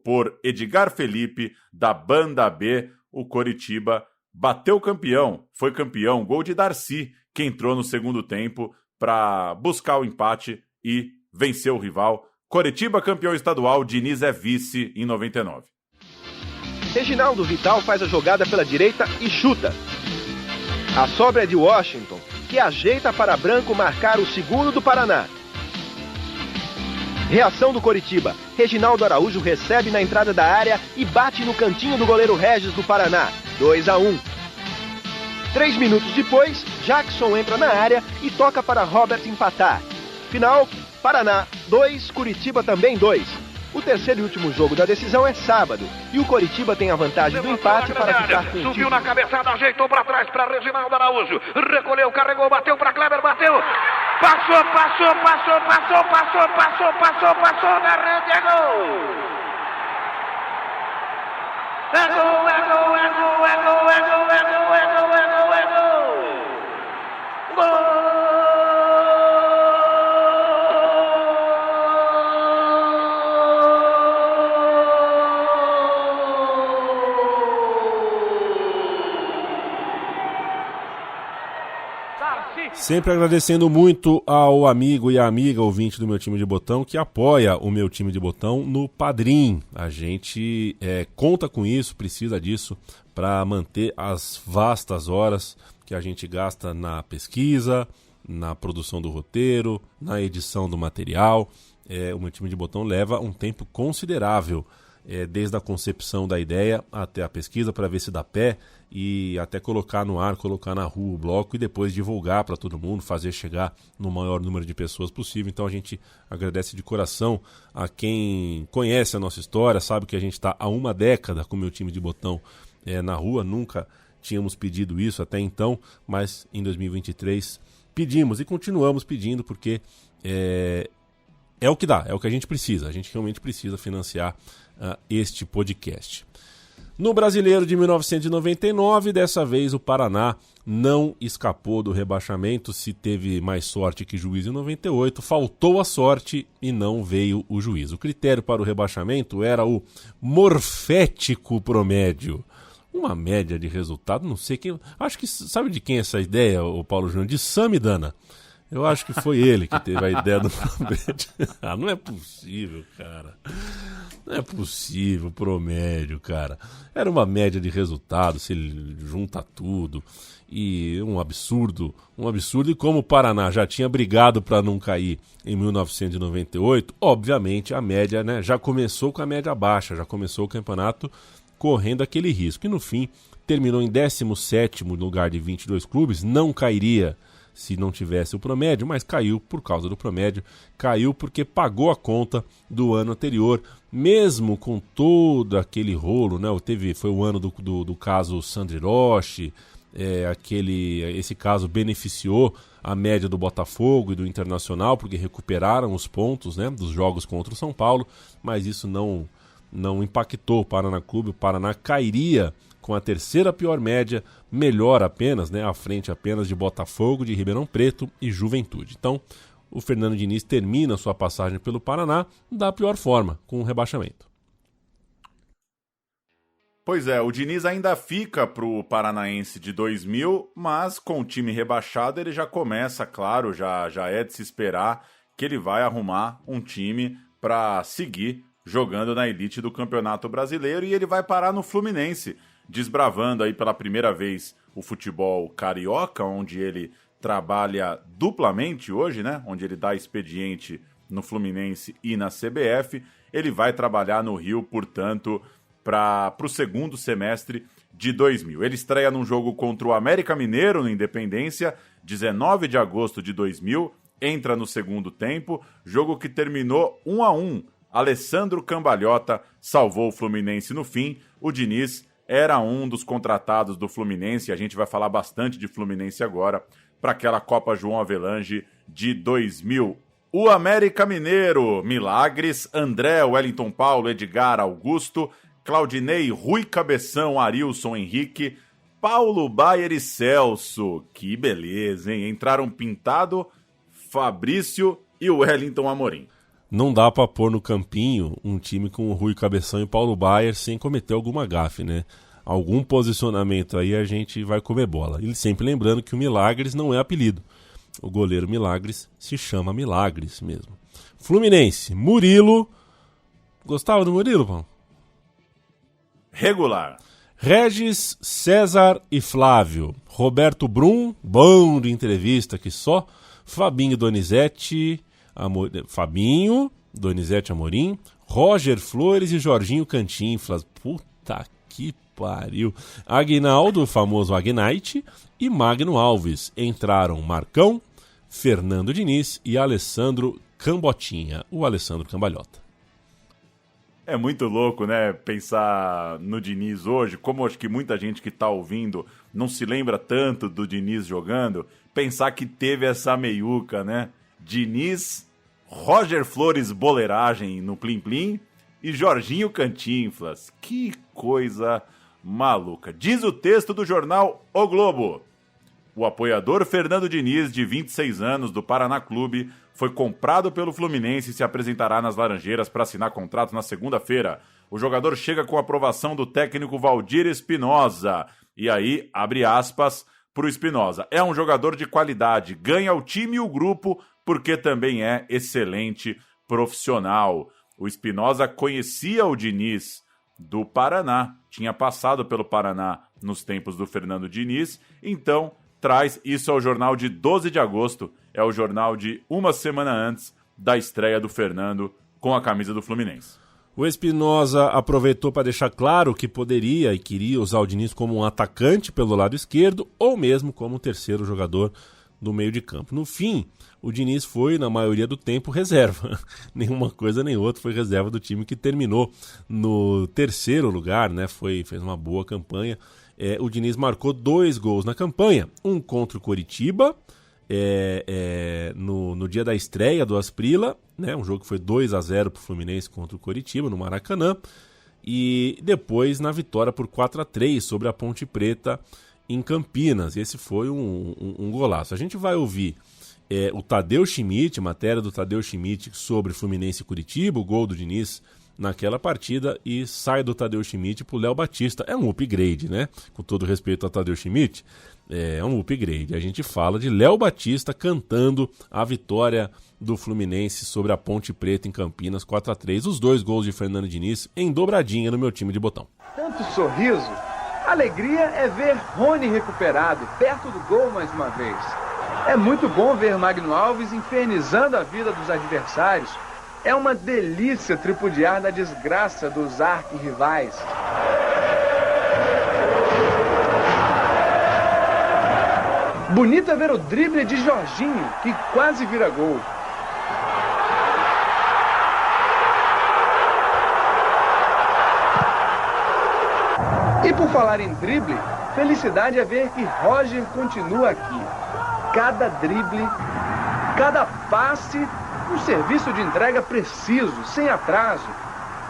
por Edgar Felipe, da Banda B. O Coritiba bateu o campeão, foi campeão, gol de Darcy, que entrou no segundo tempo para buscar o empate e vencer o rival. Coritiba campeão estadual, Diniz é vice em 99. Reginaldo Vital faz a jogada pela direita e chuta. A sobra é de Washington, que ajeita para Branco marcar o segundo do Paraná. Reação do Coritiba. Reginaldo Araújo recebe na entrada da área e bate no cantinho do goleiro Regis do Paraná. 2-1. 3 minutos depois, Jackson entra na área e toca para Robert empatar. Final, Paraná 2, Curitiba também 2. O terceiro e último jogo da decisão é sábado, e o Coritiba tem a vantagem do empate para ficar com o subiu na cabeçada, ajeitou para trás para Reginaldo Araújo, recolheu, carregou, bateu para Kleber, bateu, passou, na rede, é gol! É gol! Gol! Sempre agradecendo muito ao amigo e à amiga ouvinte do meu time de botão que apoia o meu time de botão no Padrim. A gente conta com isso, precisa disso para manter as vastas horas que a gente gasta na pesquisa, na produção do roteiro, na edição do material. O meu time de botão leva um tempo considerável, desde a concepção da ideia até a pesquisa para ver se dá pé e até colocar no ar, colocar na rua o bloco e depois divulgar para todo mundo, fazer chegar no maior número de pessoas possível. Então a gente agradece de coração a quem conhece a nossa história, sabe que a gente está há uma década com o meu time de botão na rua, nunca tínhamos pedido isso até então, mas em 2023 pedimos e continuamos pedindo porque é o que dá, é o que a gente precisa, a gente realmente precisa financiar este podcast. No Brasileiro de 1999, dessa vez o Paraná não escapou do rebaixamento, se teve mais sorte que juiz em 98, faltou a sorte e não veio o juiz. O critério para o rebaixamento era o morfético promédio. Uma média de resultado, não sei quem... Acho que sabe de quem é essa ideia, o Paulo Júnior? De Samidana. Eu acho que foi ele que teve a ideia do promédio. Não é possível, cara. Não é possível, promédio, cara. Era uma média de resultado, se ele junta tudo. E um absurdo. E como o Paraná já tinha brigado para não cair em 1998, obviamente a média, né, já começou com a média baixa, já começou o campeonato correndo aquele risco. E no fim, terminou em 17º lugar de 22 clubes, não cairia se não tivesse o promédio, mas caiu por causa do promédio, caiu porque pagou a conta do ano anterior, mesmo com todo aquele rolo, né? Foi o ano do caso Sandro Hiroshi, esse caso beneficiou a média do Botafogo e do Internacional, porque recuperaram os pontos, né, dos jogos contra o São Paulo, mas isso não impactou o Paraná Clube. O Paraná cairia com a terceira pior média, melhor apenas, né, à frente apenas de Botafogo, de Ribeirão Preto e Juventude. Então, o Fernando Diniz termina sua passagem pelo Paraná da pior forma, com um rebaixamento. Pois é, o Diniz ainda fica pro Paranaense de 2000, mas com o time rebaixado ele já começa, claro, já é de se esperar que ele vai arrumar um time para seguir jogando na elite do Campeonato Brasileiro, e ele vai parar no Fluminense, desbravando aí pela primeira vez o futebol carioca, onde ele trabalha duplamente hoje, né? Onde ele dá expediente no Fluminense e na CBF. Ele vai trabalhar no Rio, portanto, para o segundo semestre de 2000. Ele estreia num jogo contra o América Mineiro, no Independência, 19 de agosto de 2000, entra no segundo tempo, jogo que terminou 1-1. Alessandro Cambalhota salvou o Fluminense no fim. O Diniz era um dos contratados do Fluminense, a gente vai falar bastante de Fluminense agora, para aquela Copa João Avelange de 2000. O América Mineiro, Milagres, André, Wellington Paulo, Edgar, Augusto, Claudinei, Rui Cabeção, Arilson, Henrique, Paulo Baier e Celso. Que beleza, hein? Entraram Pintado, Fabrício e o Wellington Amorim. Não dá pra pôr no campinho um time com o Rui Cabeção e Paulo Baier sem cometer alguma gafe, né? Algum posicionamento aí a gente vai comer bola. E sempre lembrando que o Milagres não é apelido. O goleiro Milagres se chama Milagres mesmo. Fluminense, Murilo. Gostava do Murilo, Paulo? Regular. Regis, César e Flávio. Roberto Brum, bom de entrevista que só. Fabinho Donizete... Fabinho, Donizete Amorim, Roger Flores e Jorginho Cantinflas. Puta que pariu. Aguinaldo, o famoso Agnite, e Magno Alves. Entraram Marcão, Fernando Diniz e Alessandro Cambotinha, o Alessandro Cambalhota. É muito louco, né, pensar no Diniz hoje, como acho que muita gente que tá ouvindo não se lembra tanto do Diniz jogando, pensar que teve essa meiuca, né? Diniz, Roger Flores boleiragem no Plim Plim e Jorginho Cantinflas. Que coisa maluca. Diz o texto do jornal O Globo. O apoiador Fernando Diniz, de 26 anos, do Paraná Clube, foi comprado pelo Fluminense e se apresentará nas Laranjeiras para assinar contrato na segunda-feira. O jogador chega com a aprovação do técnico Valdir Espinosa. E aí, abre aspas para o Espinosa. É um jogador de qualidade, ganha o time e o grupo, porque também é excelente profissional. O Espinosa conhecia o Diniz do Paraná, tinha passado pelo Paraná nos tempos do Fernando Diniz, então traz isso ao jornal de 12 de agosto, é o jornal de uma semana antes da estreia do Fernando com a camisa do Fluminense. O Espinosa aproveitou para deixar claro que poderia e queria usar o Diniz como um atacante pelo lado esquerdo ou mesmo como um terceiro jogador do meio de campo. No fim, o Diniz foi, na maioria do tempo, reserva. Nenhuma coisa nem outra, foi reserva do time que terminou no terceiro lugar, né? Fez uma boa campanha. O Diniz marcou 2 gols na campanha. Um contra o Coritiba, no dia da estreia do Asprilla, né? Um jogo que foi 2-0 para o Fluminense contra o Coritiba, no Maracanã. E depois na vitória por 4-3 sobre a Ponte Preta, em Campinas. Esse foi um golaço. A gente vai ouvir o Tadeu Schmidt, matéria do Tadeu Schmidt sobre Fluminense e Curitiba, o gol do Diniz naquela partida e sai do Tadeu Schmidt pro Léo Batista. É um upgrade, né? Com todo respeito ao Tadeu Schmidt, é um upgrade. A gente fala de Léo Batista cantando a vitória do Fluminense sobre a Ponte Preta em Campinas, 4-3. Os 2 gols de Fernando Diniz em dobradinha no meu time de botão. Tanto sorriso, alegria é ver Rony recuperado, perto do gol mais uma vez. É muito bom ver Magno Alves infernizando a vida dos adversários. É uma delícia tripudiar na desgraça dos arquirrivais. Bonito é ver o drible de Jorginho, que quase vira gol. E por falar em drible, felicidade é ver que Roger continua aqui. Cada drible, cada passe, um serviço de entrega preciso, sem atraso.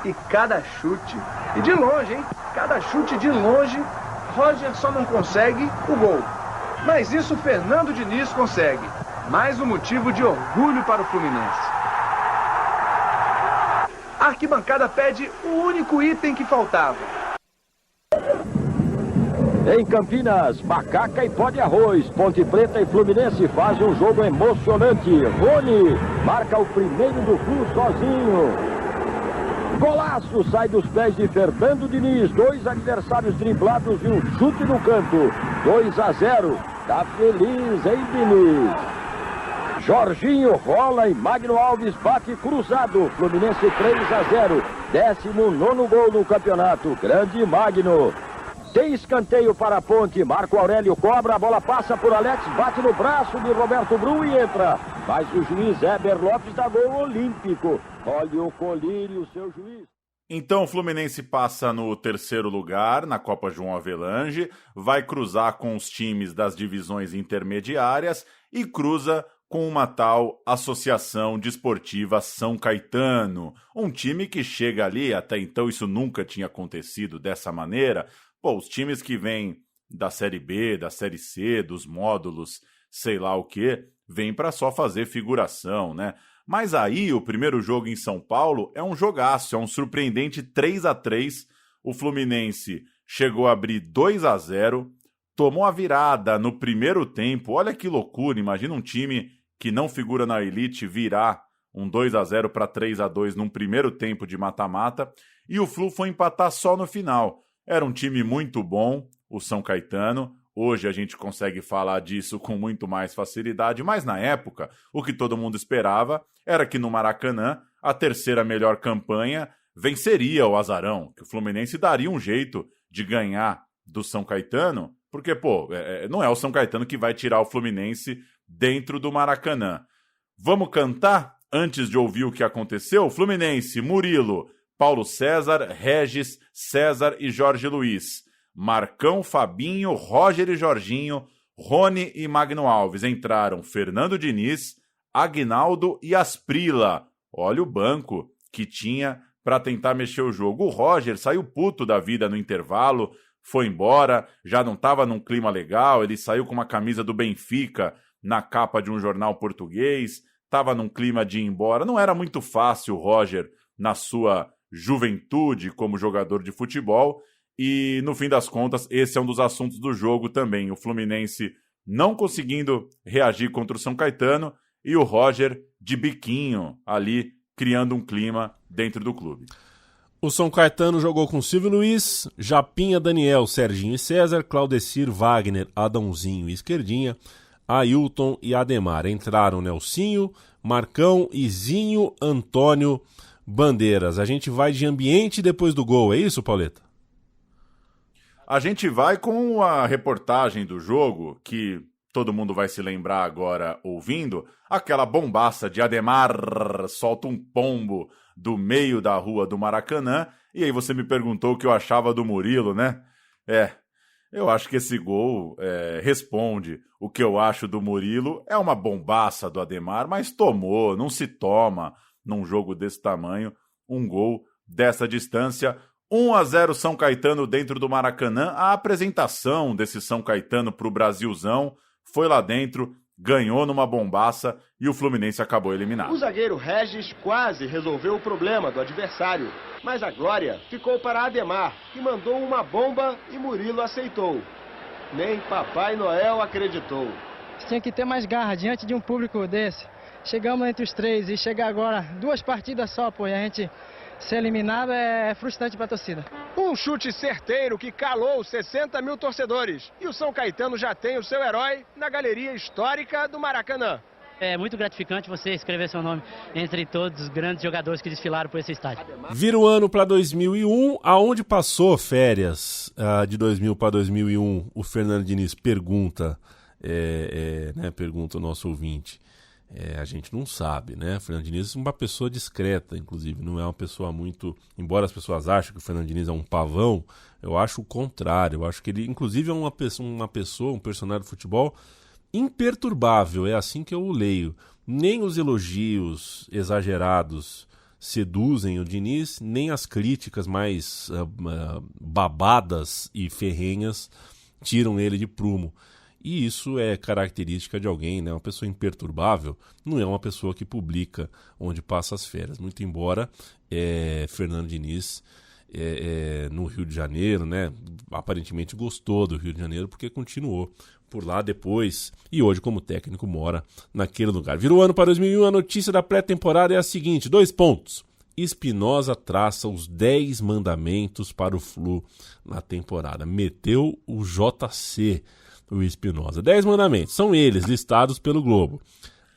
E cada chute, e de longe, hein? Cada chute de longe, Roger só não consegue o gol. Mas isso Fernando Diniz consegue. Mais um motivo de orgulho para o Fluminense. A arquibancada pede o único item que faltava. Em Campinas, Macaca e Pó de Arroz, Ponte Preta e Fluminense fazem um jogo emocionante. Rony marca o primeiro do Flu sozinho. Golaço sai dos pés de Fernando Diniz, 2 adversários driblados e um chute no canto. 2-0, tá feliz, hein, Diniz? Jorginho rola e Magno Alves bate cruzado. Fluminense 3-0, 19º gol no campeonato. Grande Magno. Tem escanteio para a Ponte, Marco Aurélio cobra, a bola passa por Alex, bate no braço de Roberto Brum e entra. Mas o juiz Heber Lopes dá gol olímpico. Olha o colírio, seu juiz. Então o Fluminense passa no 3º lugar na Copa João Avelange, vai cruzar com os times das divisões intermediárias e cruza com uma tal Associação Desportiva São Caetano. Um time que chega ali, até então isso nunca tinha acontecido dessa maneira. Pô, os times que vêm da Série B, da Série C, dos módulos, sei lá o quê, vêm para só fazer figuração, né? Mas aí, o primeiro jogo em São Paulo é um jogaço, é um surpreendente 3-3. O Fluminense chegou a abrir 2-0, tomou a virada no primeiro tempo. Olha que loucura, imagina um time que não figura na elite virar um 2-0 para 3-2 num primeiro tempo de mata-mata. E o Flu foi empatar só no final. Era um time muito bom, o São Caetano. Hoje a gente consegue falar disso com muito mais facilidade, mas na época, o que todo mundo esperava era que no Maracanã, a 3ª melhor campanha venceria o Azarão, que o Fluminense daria um jeito de ganhar do São Caetano, porque, não é o São Caetano que vai tirar o Fluminense dentro do Maracanã. Vamos cantar antes de ouvir o que aconteceu? Fluminense, Murilo, Paulo César, Regis, César e Jorge Luiz. Marcão, Fabinho, Roger e Jorginho, Rony e Magno Alves. Entraram Fernando Diniz, Aguinaldo e Asprila. Olha o banco que tinha para tentar mexer o jogo. O Roger saiu puto da vida no intervalo, foi embora, já não estava num clima legal, ele saiu com uma camisa do Benfica na capa de um jornal português, estava num clima de ir embora. Não era muito fácil o Roger na sua juventude como jogador de futebol, e no fim das contas esse é um dos assuntos do jogo também, o Fluminense não conseguindo reagir contra o São Caetano e o Roger de biquinho ali criando um clima dentro do clube. O São Caetano jogou com Silvio Luiz, Japinha, Daniel, Serginho e César, Claudecir, Wagner, Adãozinho e Esquerdinha, Ailton e Ademar. Entraram Nelsinho, Marcão, Izinho, Antônio, Bandeiras. A gente vai de ambiente depois do gol, é isso, Pauleta? A gente vai com a reportagem do jogo, que todo mundo vai se lembrar agora ouvindo, aquela bombaça de Ademar solta um pombo do meio da rua do Maracanã, e aí você me perguntou o que eu achava do Murilo, né? Eu acho que esse gol responde o que eu acho do Murilo. É uma bombaça do Ademar, mas tomou, não se toma num jogo desse tamanho, um gol dessa distância. 1-0 São Caetano dentro do Maracanã. A apresentação desse São Caetano para o Brasilzão foi lá dentro, ganhou numa bombaça e o Fluminense acabou eliminado. O zagueiro Regis quase resolveu o problema do adversário, mas a glória ficou para Ademar, que mandou uma bomba e Murilo aceitou. Nem Papai Noel acreditou. Tinha que ter mais garra diante de um público desse. Chegamos entre os 3 e chegar agora 2 partidas só, pô, e a gente ser eliminado é frustrante para a torcida. Um chute certeiro que calou 60 mil torcedores. E o São Caetano já tem o seu herói na galeria histórica do Maracanã. É muito gratificante você escrever seu nome entre todos os grandes jogadores que desfilaram por esse estádio. Vira o ano para 2001, aonde passou férias de 2000 para 2001, o Fernando Diniz pergunta, pergunta o nosso ouvinte. A gente não sabe, né? O Fernando Diniz é uma pessoa discreta, inclusive, não é uma pessoa muito... Embora as pessoas achem que o Fernando Diniz é um pavão, eu acho o contrário. Eu acho que ele, inclusive, é um personagem de futebol imperturbável, é assim que eu o leio. Nem os elogios exagerados seduzem o Diniz, nem as críticas mais babadas e ferrenhas tiram ele de prumo. E isso é característica de alguém, né? Uma pessoa imperturbável não é uma pessoa que publica onde passa as férias. Muito embora Fernando Diniz, no Rio de Janeiro, né? Aparentemente gostou do Rio de Janeiro porque continuou por lá depois e hoje como técnico mora naquele lugar. Virou ano para 2001, a notícia da pré-temporada é a seguinte, 2 pontos. Espinosa traça os 10 mandamentos para o Flu na temporada. Meteu o JC, o Espinosa. 10 mandamentos, são eles, listados pelo Globo.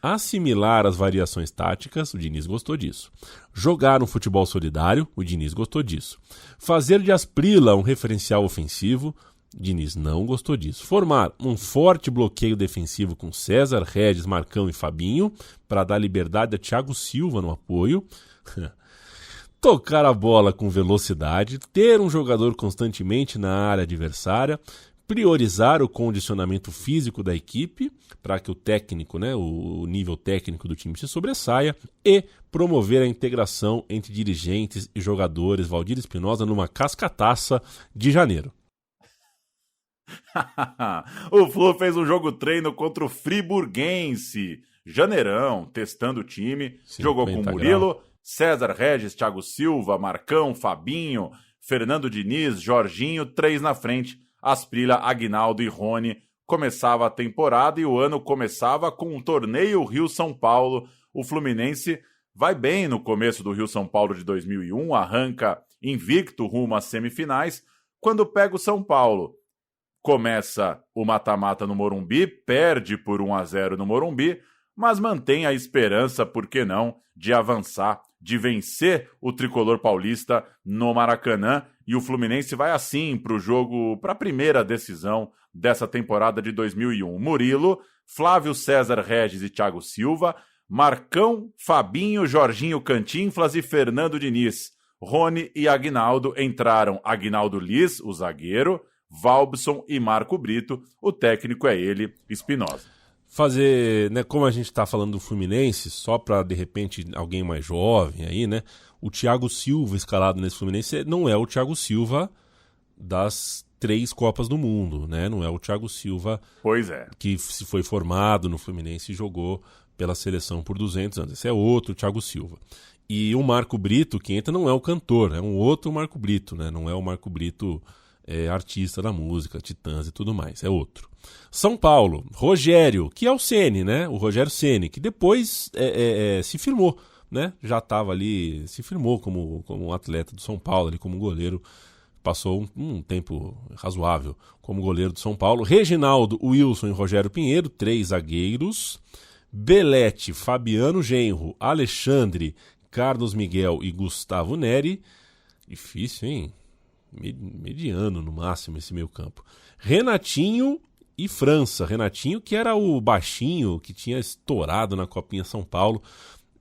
Assimilar as variações táticas, o Diniz gostou disso. Jogar um futebol solidário, o Diniz gostou disso. Fazer de Asprila um referencial ofensivo, o Diniz não gostou disso. Formar um forte bloqueio defensivo com César, Regis, Marcão e Fabinho, para dar liberdade a Thiago Silva no apoio. Tocar a bola com velocidade, ter um jogador constantemente na área adversária, priorizar o condicionamento físico da equipe para que o técnico, né, o nível técnico do time se sobressaia e promover a integração entre dirigentes e jogadores. Valdir Espinosa numa cascataça de janeiro. O Flu fez um jogo treino contra o Friburguense. Janeirão, testando o time. Jogou com Murilo, César, Regis, Thiago Silva, Marcão, Fabinho, Fernando Diniz, Jorginho, 3 na frente. Asprila, Aguinaldo e Rony. Começava a temporada e o ano começava com um torneio Rio-São Paulo. O Fluminense vai bem no começo do Rio-São Paulo de 2001, arranca invicto rumo às semifinais. Quando pega o São Paulo, começa o mata-mata no Morumbi, perde por 1-0 no Morumbi, mas mantém a esperança, por que não, de avançar, de vencer o tricolor paulista no Maracanã. E o Fluminense vai assim para o jogo, para a primeira decisão dessa temporada de 2001. Murilo, Flávio César Regis e Thiago Silva, Marcão, Fabinho, Jorginho Cantinflas e Fernando Diniz. Rony e Aguinaldo entraram. Aguinaldo Liz, o zagueiro, Valbson e Marco Brito. O técnico é ele, Espinosa. Fazer, né, como a gente está falando do Fluminense, só para de repente alguém mais jovem aí, né? O Thiago Silva escalado nesse Fluminense não é o Thiago Silva das 3 Copas do Mundo, né? Não é o Thiago Silva que foi formado no Fluminense e jogou pela seleção por 200 anos. Esse é outro Thiago Silva. E o Marco Brito, que entra, não é o cantor, é um outro Marco Brito, né? Não é o Marco Brito artista da música, Titãs e tudo mais, é outro. São Paulo, Rogério, que é o Ceni, né? O Rogério Ceni, que depois se firmou, né? Já estava ali, se firmou como um atleta do São Paulo, ali como goleiro, passou um tempo razoável como goleiro do São Paulo. Reginaldo, Wilson e Rogério Pinheiro, 3 zagueiros. Belete, Fabiano Genro, Alexandre, Carlos Miguel e Gustavo Neri. Difícil, hein? Mediano no máximo esse meio campo. Renatinho e França. Renatinho, que era o baixinho que tinha estourado na Copinha São Paulo.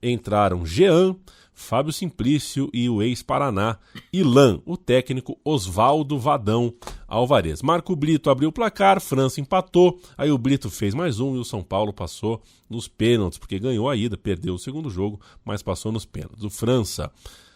Entraram Jean, Fábio Simplício e o ex-Paraná Ilan, o técnico Oswaldo Vadão Alvarez. Marco Brito abriu o placar, França empatou, aí o Brito fez mais um e o São Paulo passou nos pênaltis, porque ganhou a ida, perdeu o segundo jogo, mas passou nos pênaltis. O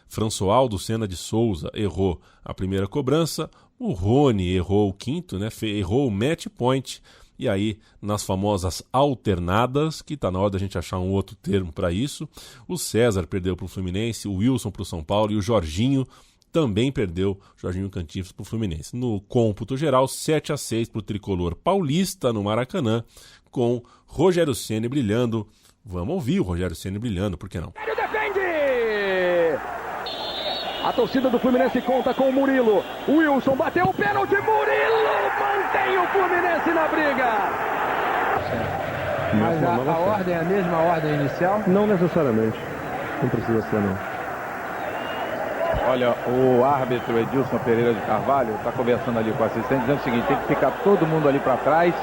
Françoaldo Senna de Souza errou a primeira cobrança, o Rony errou o quinto, né? Errou o match point E aí, nas famosas alternadas, que está na hora da gente achar um outro termo para isso, o César perdeu para o Fluminense, o Wilson para o São Paulo e o Jorginho também perdeu, Jorginho Cantinflas para o Fluminense. No cômputo geral, 7-6 para o tricolor paulista no Maracanã, com Rogério Ceni brilhando. Vamos ouvir o Rogério Ceni brilhando, por que não? Defende! A torcida do Fluminense conta com o Murilo. O Wilson bateu o pênalti, Murilo mantém o Fluminense na briga. Mas a ordem é a mesma ordem inicial? Não necessariamente, não precisa ser não. Olha, o árbitro Edilson Pereira de Carvalho está conversando ali com o assistente, dizendo o seguinte, tem que ficar todo mundo ali para trás.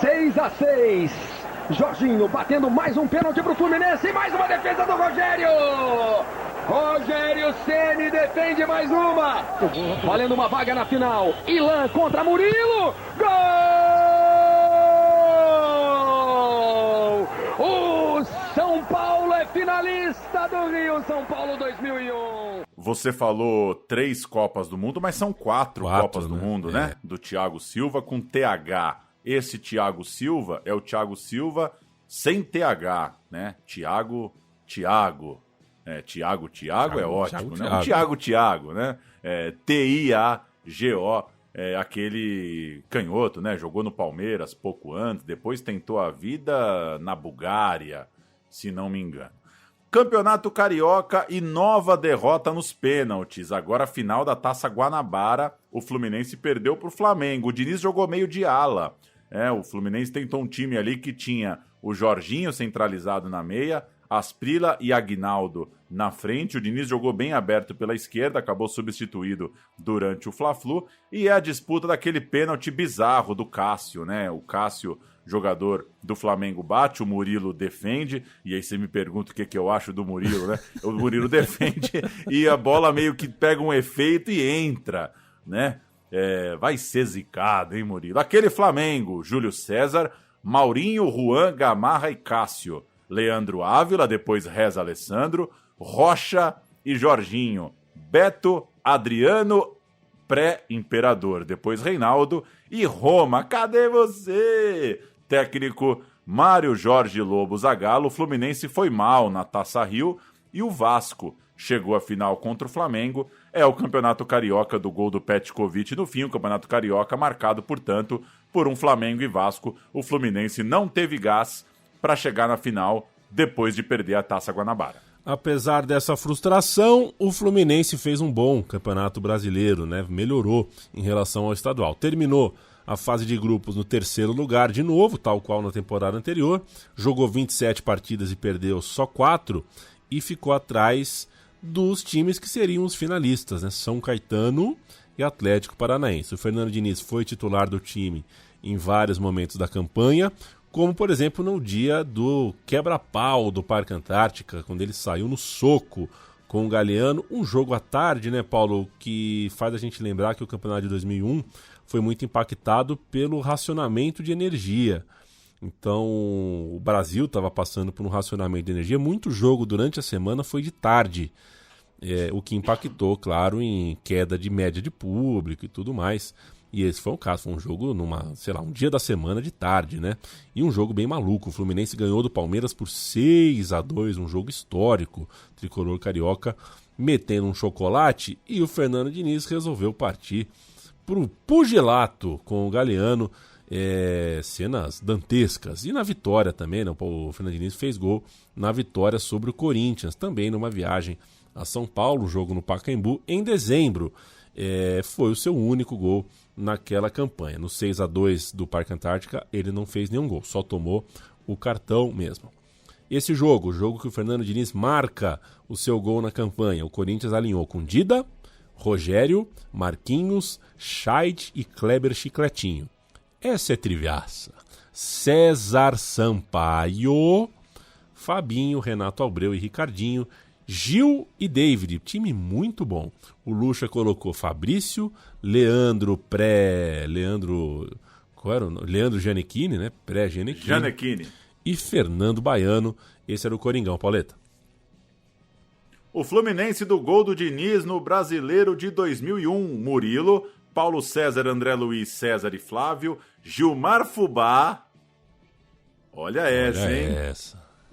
6-6, Jorginho batendo mais um pênalti para o Fluminense e mais uma defesa do Rogério. Rogério Ceni defende mais uma, valendo uma vaga na final. Ilan contra Murilo, gol! O São Paulo é finalista do Rio São Paulo 2001. Você falou 3 Copas do Mundo, mas são 4 Copas do Mundo, né? Do Thiago Silva com TH. Esse Thiago Silva é o Thiago Silva sem TH, né? Thiago. Thiago é ótimo, né? O Thiago, né? T-I-A-G-O, aquele canhoto, né? Jogou no Palmeiras pouco antes, depois tentou a vida na Bulgária, se não me engano. Campeonato Carioca e nova derrota nos pênaltis. Agora a final da Taça Guanabara, o Fluminense perdeu para o Flamengo. O Diniz jogou meio de ala. O Fluminense tentou um time ali que tinha o Jorginho centralizado na meia, Asprilla e Aguinaldo na frente. O Diniz jogou bem aberto pela esquerda, acabou substituído durante o Fla-Flu. E é a disputa daquele pênalti bizarro do Cássio, né? O Cássio, jogador do Flamengo, bate, o Murilo defende. E aí você me pergunta o que eu acho do Murilo, né? O Murilo defende e a bola meio que pega um efeito e entra, né? Vai ser zicado, hein, Murilo? Aquele Flamengo, Júlio César, Maurinho, Juan, Gamarra e Cássio. Leandro Ávila, depois Reza Alessandro, Rocha e Jorginho. Beto, Adriano, pré-imperador, depois Reinaldo e Roma. Cadê você? Técnico Mário Jorge Lobo Zagallo. O Fluminense foi mal na Taça Rio e o Vasco chegou à final contra o Flamengo. É o Campeonato Carioca do gol do Petkovic no fim. O Campeonato Carioca marcado, portanto, por um Flamengo e Vasco. O Fluminense não teve gás para chegar na final depois de perder a Taça Guanabara. Apesar dessa frustração, o Fluminense fez um bom Campeonato Brasileiro, né? Melhorou em relação ao estadual. Terminou a fase de grupos no 3º lugar de novo, tal qual na temporada anterior. Jogou 27 partidas e perdeu só 4 e ficou atrás dos times que seriam os finalistas, né? São Caetano e Atlético Paranaense. O Fernando Diniz foi titular do time em vários momentos da campanha, como, por exemplo, no dia do quebra-pau do Parque Antártica, quando ele saiu no soco com o Galeano. Um jogo à tarde, né, Paulo, que faz a gente lembrar que o campeonato de 2001 foi muito impactado pelo racionamento de energia. Então, o Brasil estava passando por um racionamento de energia. Muito jogo durante a semana foi de tarde, o que impactou, claro, em queda de média de público e tudo mais. E esse foi o caso, foi um jogo um dia da semana de tarde, né? E um jogo bem maluco. O Fluminense ganhou do Palmeiras por 6-2, um jogo histórico. Tricolor carioca metendo um chocolate, e o Fernando Diniz resolveu partir pro pugilato com o Galeano. Cenas dantescas. E na vitória também, né? O Fernando Diniz fez gol na vitória sobre o Corinthians, também numa viagem a São Paulo, jogo no Pacaembu, em dezembro. Foi o seu único gol naquela campanha. No 6-2 do Parque Antártica, ele não fez nenhum gol, só tomou o cartão mesmo. Esse jogo, o jogo que o Fernando Diniz marca o seu gol na campanha, o Corinthians alinhou com Dida, Rogério, Marquinhos, Scheid e Kleber Chicletinho. Essa é triviaça. César Sampaio, Fabinho, Renato Abreu e Ricardinho, Gil e David, time muito bom. O Lucha colocou Fabrício, Leandro Gianecchini, né? Pré-Gianecchini. E Fernando Baiano. Esse era o Coringão, Pauleta. O Fluminense do gol do Diniz no Brasileiro de 2001. Murilo Paulo César, André Luiz, César e Flávio, Gilmar Fubá, olha essa, hein?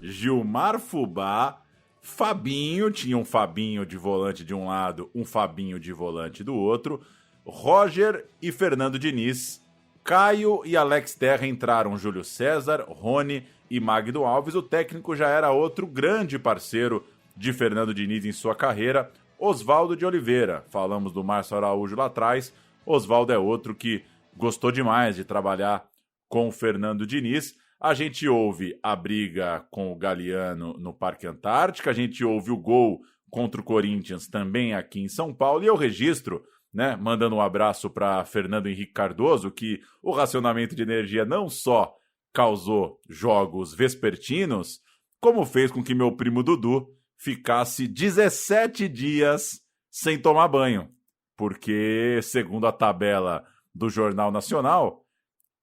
Gilmar Fubá, Fabinho, tinha um Fabinho de volante de um lado, um Fabinho de volante do outro, Roger e Fernando Diniz, Caio e Alex Terra entraram Júlio César, Rony e Magno Alves. O técnico já era outro grande parceiro de Fernando Diniz em sua carreira, Oswaldo de Oliveira. Falamos do Márcio Araújo lá atrás, Oswaldo é outro que gostou demais de trabalhar com o Fernando Diniz. A gente ouve a briga com o Galiano no Parque Antártica, a gente ouve o gol contra o Corinthians também aqui em São Paulo, e eu registro, né, mandando um abraço para Fernando Henrique Cardoso, que o racionamento de energia não só causou jogos vespertinos, como fez com que meu primo Dudu ficasse 17 dias sem tomar banho, porque, segundo a tabela do Jornal Nacional,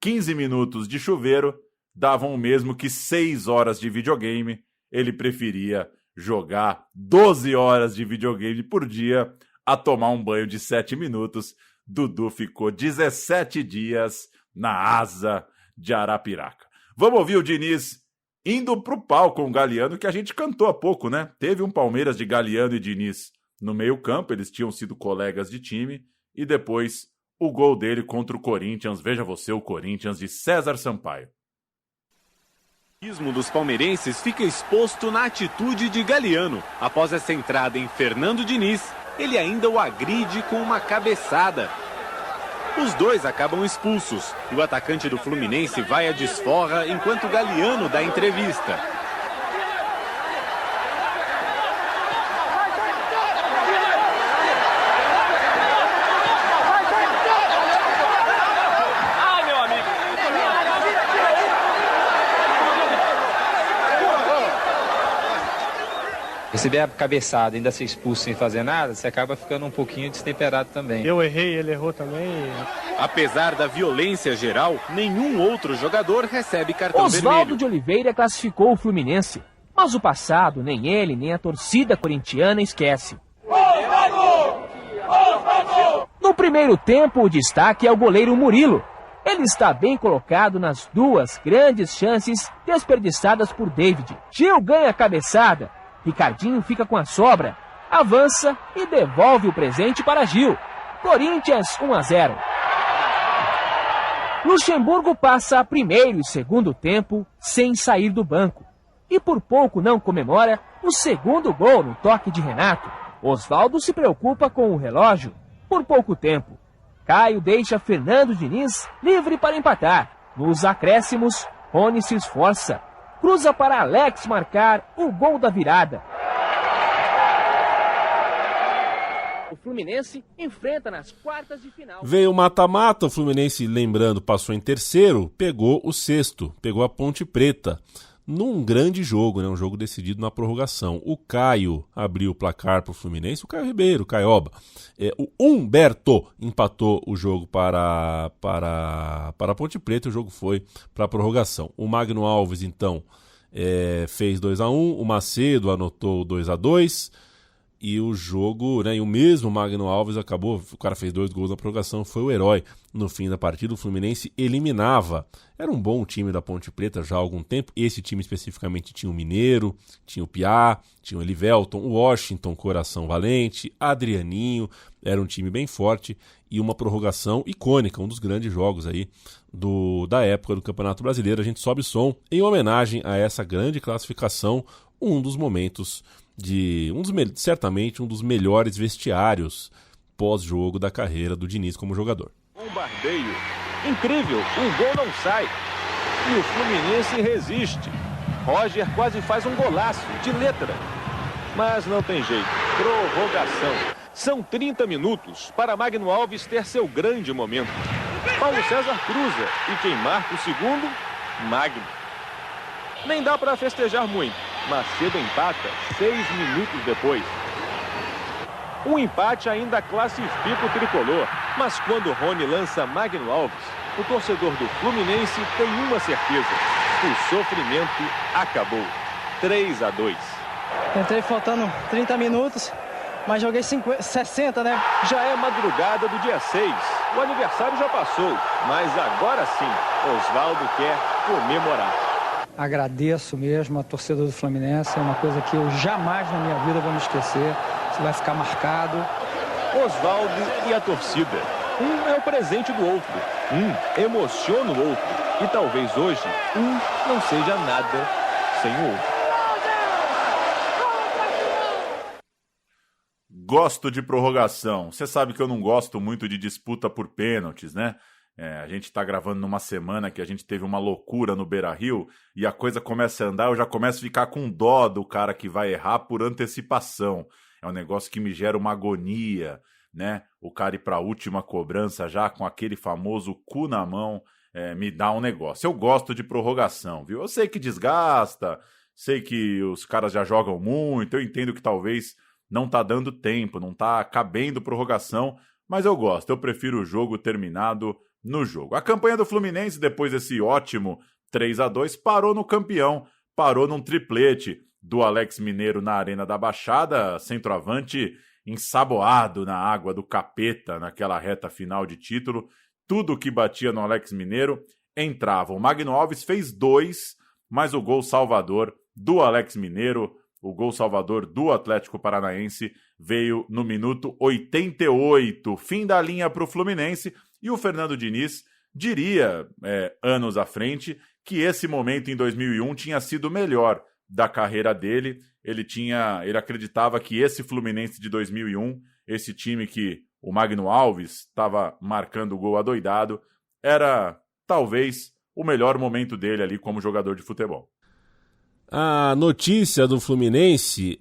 15 minutos de chuveiro davam o mesmo que 6 horas de videogame. Ele preferia jogar 12 horas de videogame por dia a tomar um banho de 7 minutos. Dudu ficou 17 dias na asa de Arapiraca. Vamos ouvir o Diniz indo pro pau com o Galiano, que a gente cantou há pouco, né? Teve um Palmeiras de Galiano e Diniz no meio-campo, eles tinham sido colegas de time, e depois o gol dele contra o Corinthians. Veja você, o Corinthians de César Sampaio. O risco dos palmeirenses fica exposto na atitude de Galiano. Após essa entrada em Fernando Diniz, ele ainda o agride com uma cabeçada. Os dois acabam expulsos e o atacante do Fluminense vai à desforra enquanto Galiano dá entrevista. Receber a cabeçada e ainda ser expulso sem fazer nada, você acaba ficando um pouquinho destemperado também. Eu errei, ele errou também. Apesar da violência geral, nenhum outro jogador recebe cartão vermelho. Oswaldo de Oliveira classificou o Fluminense, mas o passado nem ele nem a torcida corintiana esquece. No primeiro tempo, o destaque é o goleiro Murilo. Ele está bem colocado nas duas grandes chances desperdiçadas por David. Gil ganha a cabeçada. Ricardinho fica com a sobra, avança e devolve o presente para Gil. Corinthians 1-0. Luxemburgo passa primeiro e segundo tempo sem sair do banco. E por pouco não comemora o segundo gol no toque de Renato. Oswaldo se preocupa com o relógio. Por pouco tempo, Caio deixa Fernando Diniz livre para empatar. Nos acréscimos, Rony se esforça. Cruza para Alex marcar o gol da virada. O Fluminense enfrenta nas quartas de final. Veio o mata-mata, o Fluminense, lembrando, passou em terceiro, pegou o sexto, pegou a Ponte Preta. Num grande jogo, né, um jogo decidido na prorrogação. O Caio abriu o placar para o Fluminense, o Caio Ribeiro, o Caioba. O Humberto empatou o jogo para a Ponte Preta, o jogo foi para a prorrogação. O Magno Alves, então, fez 2-1, o Macedo anotou 2-2, e o jogo, né, e o mesmo Magno Alves acabou, o cara fez 2 gols na prorrogação, foi o herói. No fim da partida, o Fluminense eliminava. Era um bom time da Ponte Preta já há algum tempo. Esse time especificamente tinha o Mineiro, tinha o Piá, tinha o Elivelton, o Washington, Coração Valente, Adrianinho. Era um time bem forte e uma prorrogação icônica, um dos grandes jogos aí da época do Campeonato Brasileiro. A gente sobe som em homenagem a essa grande classificação, um dos momentos certamente um dos melhores vestiários pós-jogo da carreira do Diniz como jogador. Bombardeio. Incrível, o gol não sai. E o Fluminense resiste. Roger quase faz um golaço, de letra. Mas não tem jeito. Prorrogação. São 30 minutos para Magno Alves ter seu grande momento. Paulo César cruza e quem marca o segundo? Magno. Nem dá para festejar muito. Macedo empata 6 minutos depois. O empate ainda classifica o tricolor, mas quando Rony lança Magno Alves, o torcedor do Fluminense tem uma certeza: o sofrimento acabou. 3-2. Entrei faltando 30 minutos, mas joguei 60, né? Já é madrugada do dia 6. O aniversário já passou, mas agora sim, Oswaldo quer comemorar. Agradeço mesmo a torcida do Fluminense, é uma coisa que eu jamais na minha vida vou me esquecer. Isso vai ficar marcado. Oswaldo e a torcida. Um é o presente do outro. Um emociona o outro. E talvez hoje, um não seja nada sem o outro. Gosto de prorrogação. Você sabe que eu não gosto muito de disputa por pênaltis, né? A gente tá gravando numa semana que a gente teve uma loucura no Beira-Rio e a coisa começa a andar, eu já começo a ficar com dó do cara que vai errar por antecipação. É um negócio que me gera uma agonia, né? O cara ir pra última cobrança já com aquele famoso cu na mão, me dá um negócio. Eu gosto de prorrogação, viu? Eu sei que desgasta, sei que os caras já jogam muito, eu entendo que talvez não tá dando tempo, não tá cabendo prorrogação, mas eu gosto, eu prefiro o jogo terminado no jogo. A campanha do Fluminense, depois desse ótimo 3-2, parou no campeão, parou num triplete do Alex Mineiro na Arena da Baixada, centroavante ensaboado na água do capeta naquela reta final de título. Tudo que batia no Alex Mineiro entrava. O Magno Alves fez 2, mas o gol salvador do Alex Mineiro, o gol salvador do Atlético Paranaense, veio no minuto 88. Fim da linha para o Fluminense. E o Fernando Diniz diria, anos à frente, que esse momento em 2001 tinha sido o melhor da carreira dele. Ele acreditava que esse Fluminense de 2001, esse time que o Magno Alves estava marcando o gol adoidado, era talvez o melhor momento dele ali como jogador de futebol. A notícia do Fluminense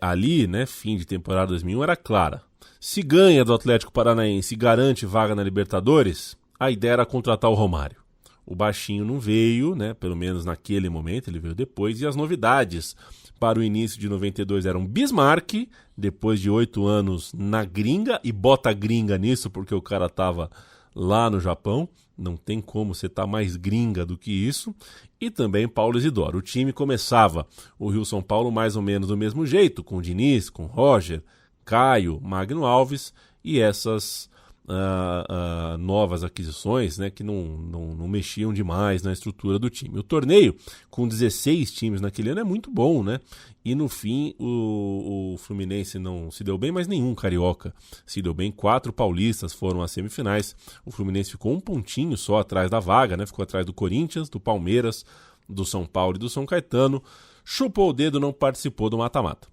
ali, né, fim de temporada 2001, era clara. Se ganha do Atlético Paranaense e garante vaga na Libertadores, a ideia era contratar o Romário. O baixinho não veio, né, pelo menos naquele momento, ele veio depois, e as novidades para o início de 92 eram Bismarck, depois de 8 anos na gringa, e bota gringa nisso porque o cara estava lá no Japão, não tem como você estar mais gringa do que isso, e também Paulo Isidoro. O time começava o Rio-São Paulo mais ou menos do mesmo jeito, com Diniz, com Roger, Caio, Magno Alves e essas novas aquisições, né, que não mexiam demais na estrutura do time. O torneio, com 16 times naquele ano, é muito bom, né? E no fim o Fluminense não se deu bem, mas nenhum carioca se deu bem. 4 paulistas foram às semifinais. O Fluminense ficou um pontinho só atrás da vaga, né? Ficou atrás do Corinthians, do Palmeiras, do São Paulo e do São Caetano. Chupou o dedo, não participou do mata-mata.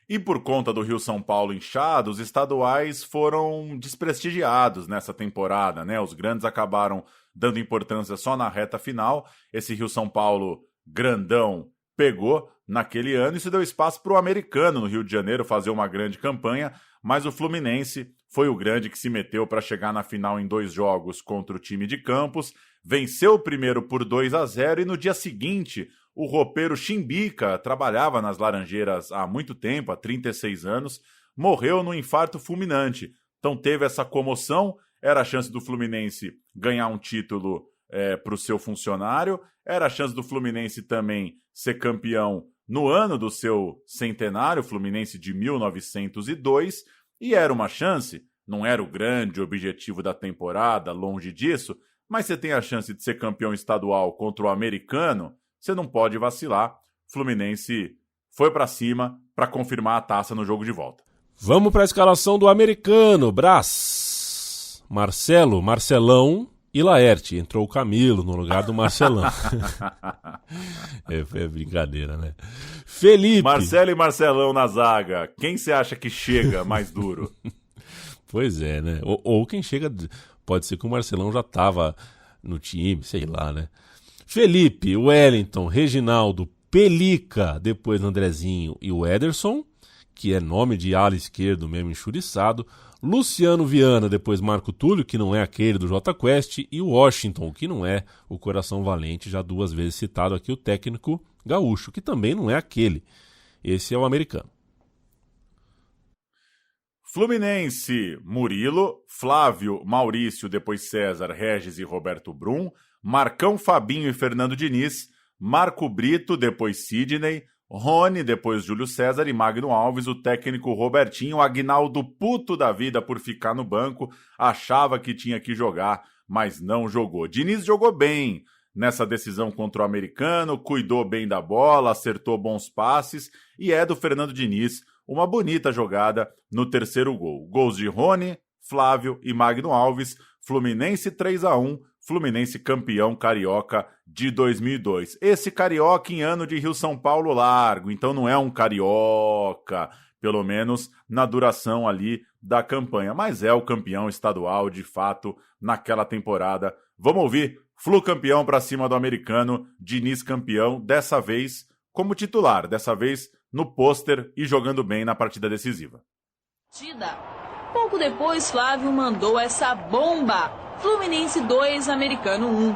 E por conta do Rio-São Paulo inchado, os estaduais foram desprestigiados nessa temporada, né? Os grandes acabaram dando importância só na reta final. Esse Rio-São Paulo grandão pegou naquele ano e se deu espaço para o americano no Rio de Janeiro fazer uma grande campanha, mas o Fluminense foi o grande que se meteu para chegar na final em 2 jogos contra o time de Campos, venceu o primeiro por 2-0 e no dia seguinte o roupeiro Chimbica, trabalhava nas Laranjeiras há muito tempo, há 36 anos, morreu num infarto fulminante. Então teve essa comoção, era a chance do Fluminense ganhar um título para o seu funcionário, era a chance do Fluminense também ser campeão no ano do seu centenário, Fluminense de 1902, e era uma chance, não era o grande objetivo da temporada, longe disso, mas você tem a chance de ser campeão estadual contra o americano, você não pode vacilar. Fluminense foi para cima para confirmar a taça no jogo de volta. Vamos para a escalação do americano. Brás, Marcelo, Marcelão e Laerte. Entrou o Camilo no lugar do Marcelão. É brincadeira, né? Felipe. Marcelo e Marcelão na zaga. Quem você acha que chega mais duro? Pois é, né? Ou quem chega... Pode ser que o Marcelão já estava no time, sei lá, né? Felipe, Wellington, Reginaldo, Pelica, depois Andrezinho e o Ederson, que é nome de ala esquerdo mesmo enxuriçado, Luciano Viana, depois Marco Túlio, que não é aquele do Jota Quest, e o Washington, que não é o Coração Valente, já 2 vezes citado aqui, o técnico gaúcho, que também não é aquele. Esse é o americano. Fluminense, Murilo, Flávio, Maurício, depois César, Regis e Roberto Brum, Marcão, Fabinho e Fernando Diniz, Marco Brito, depois Sidney, Rony, depois Júlio César e Magno Alves, o técnico Robertinho, Aguinaldo puto da vida por ficar no banco, achava que tinha que jogar, mas não jogou. Diniz jogou bem nessa decisão contra o Americano, cuidou bem da bola, acertou bons passes e é do Fernando Diniz uma bonita jogada no terceiro gol. Gols de Rony, Flávio e Magno Alves, Fluminense 3-1, Fluminense campeão carioca de 2002. Esse carioca em ano de Rio-São Paulo largo, então não é um carioca, pelo menos na duração ali da campanha, mas é o campeão estadual de fato naquela temporada. Vamos ouvir Flu campeão para cima do Americano, Diniz campeão, dessa vez como titular, dessa vez no pôster e jogando bem na partida decisiva. Pouco depois, Flávio mandou essa bomba. Fluminense 2, Americano 1.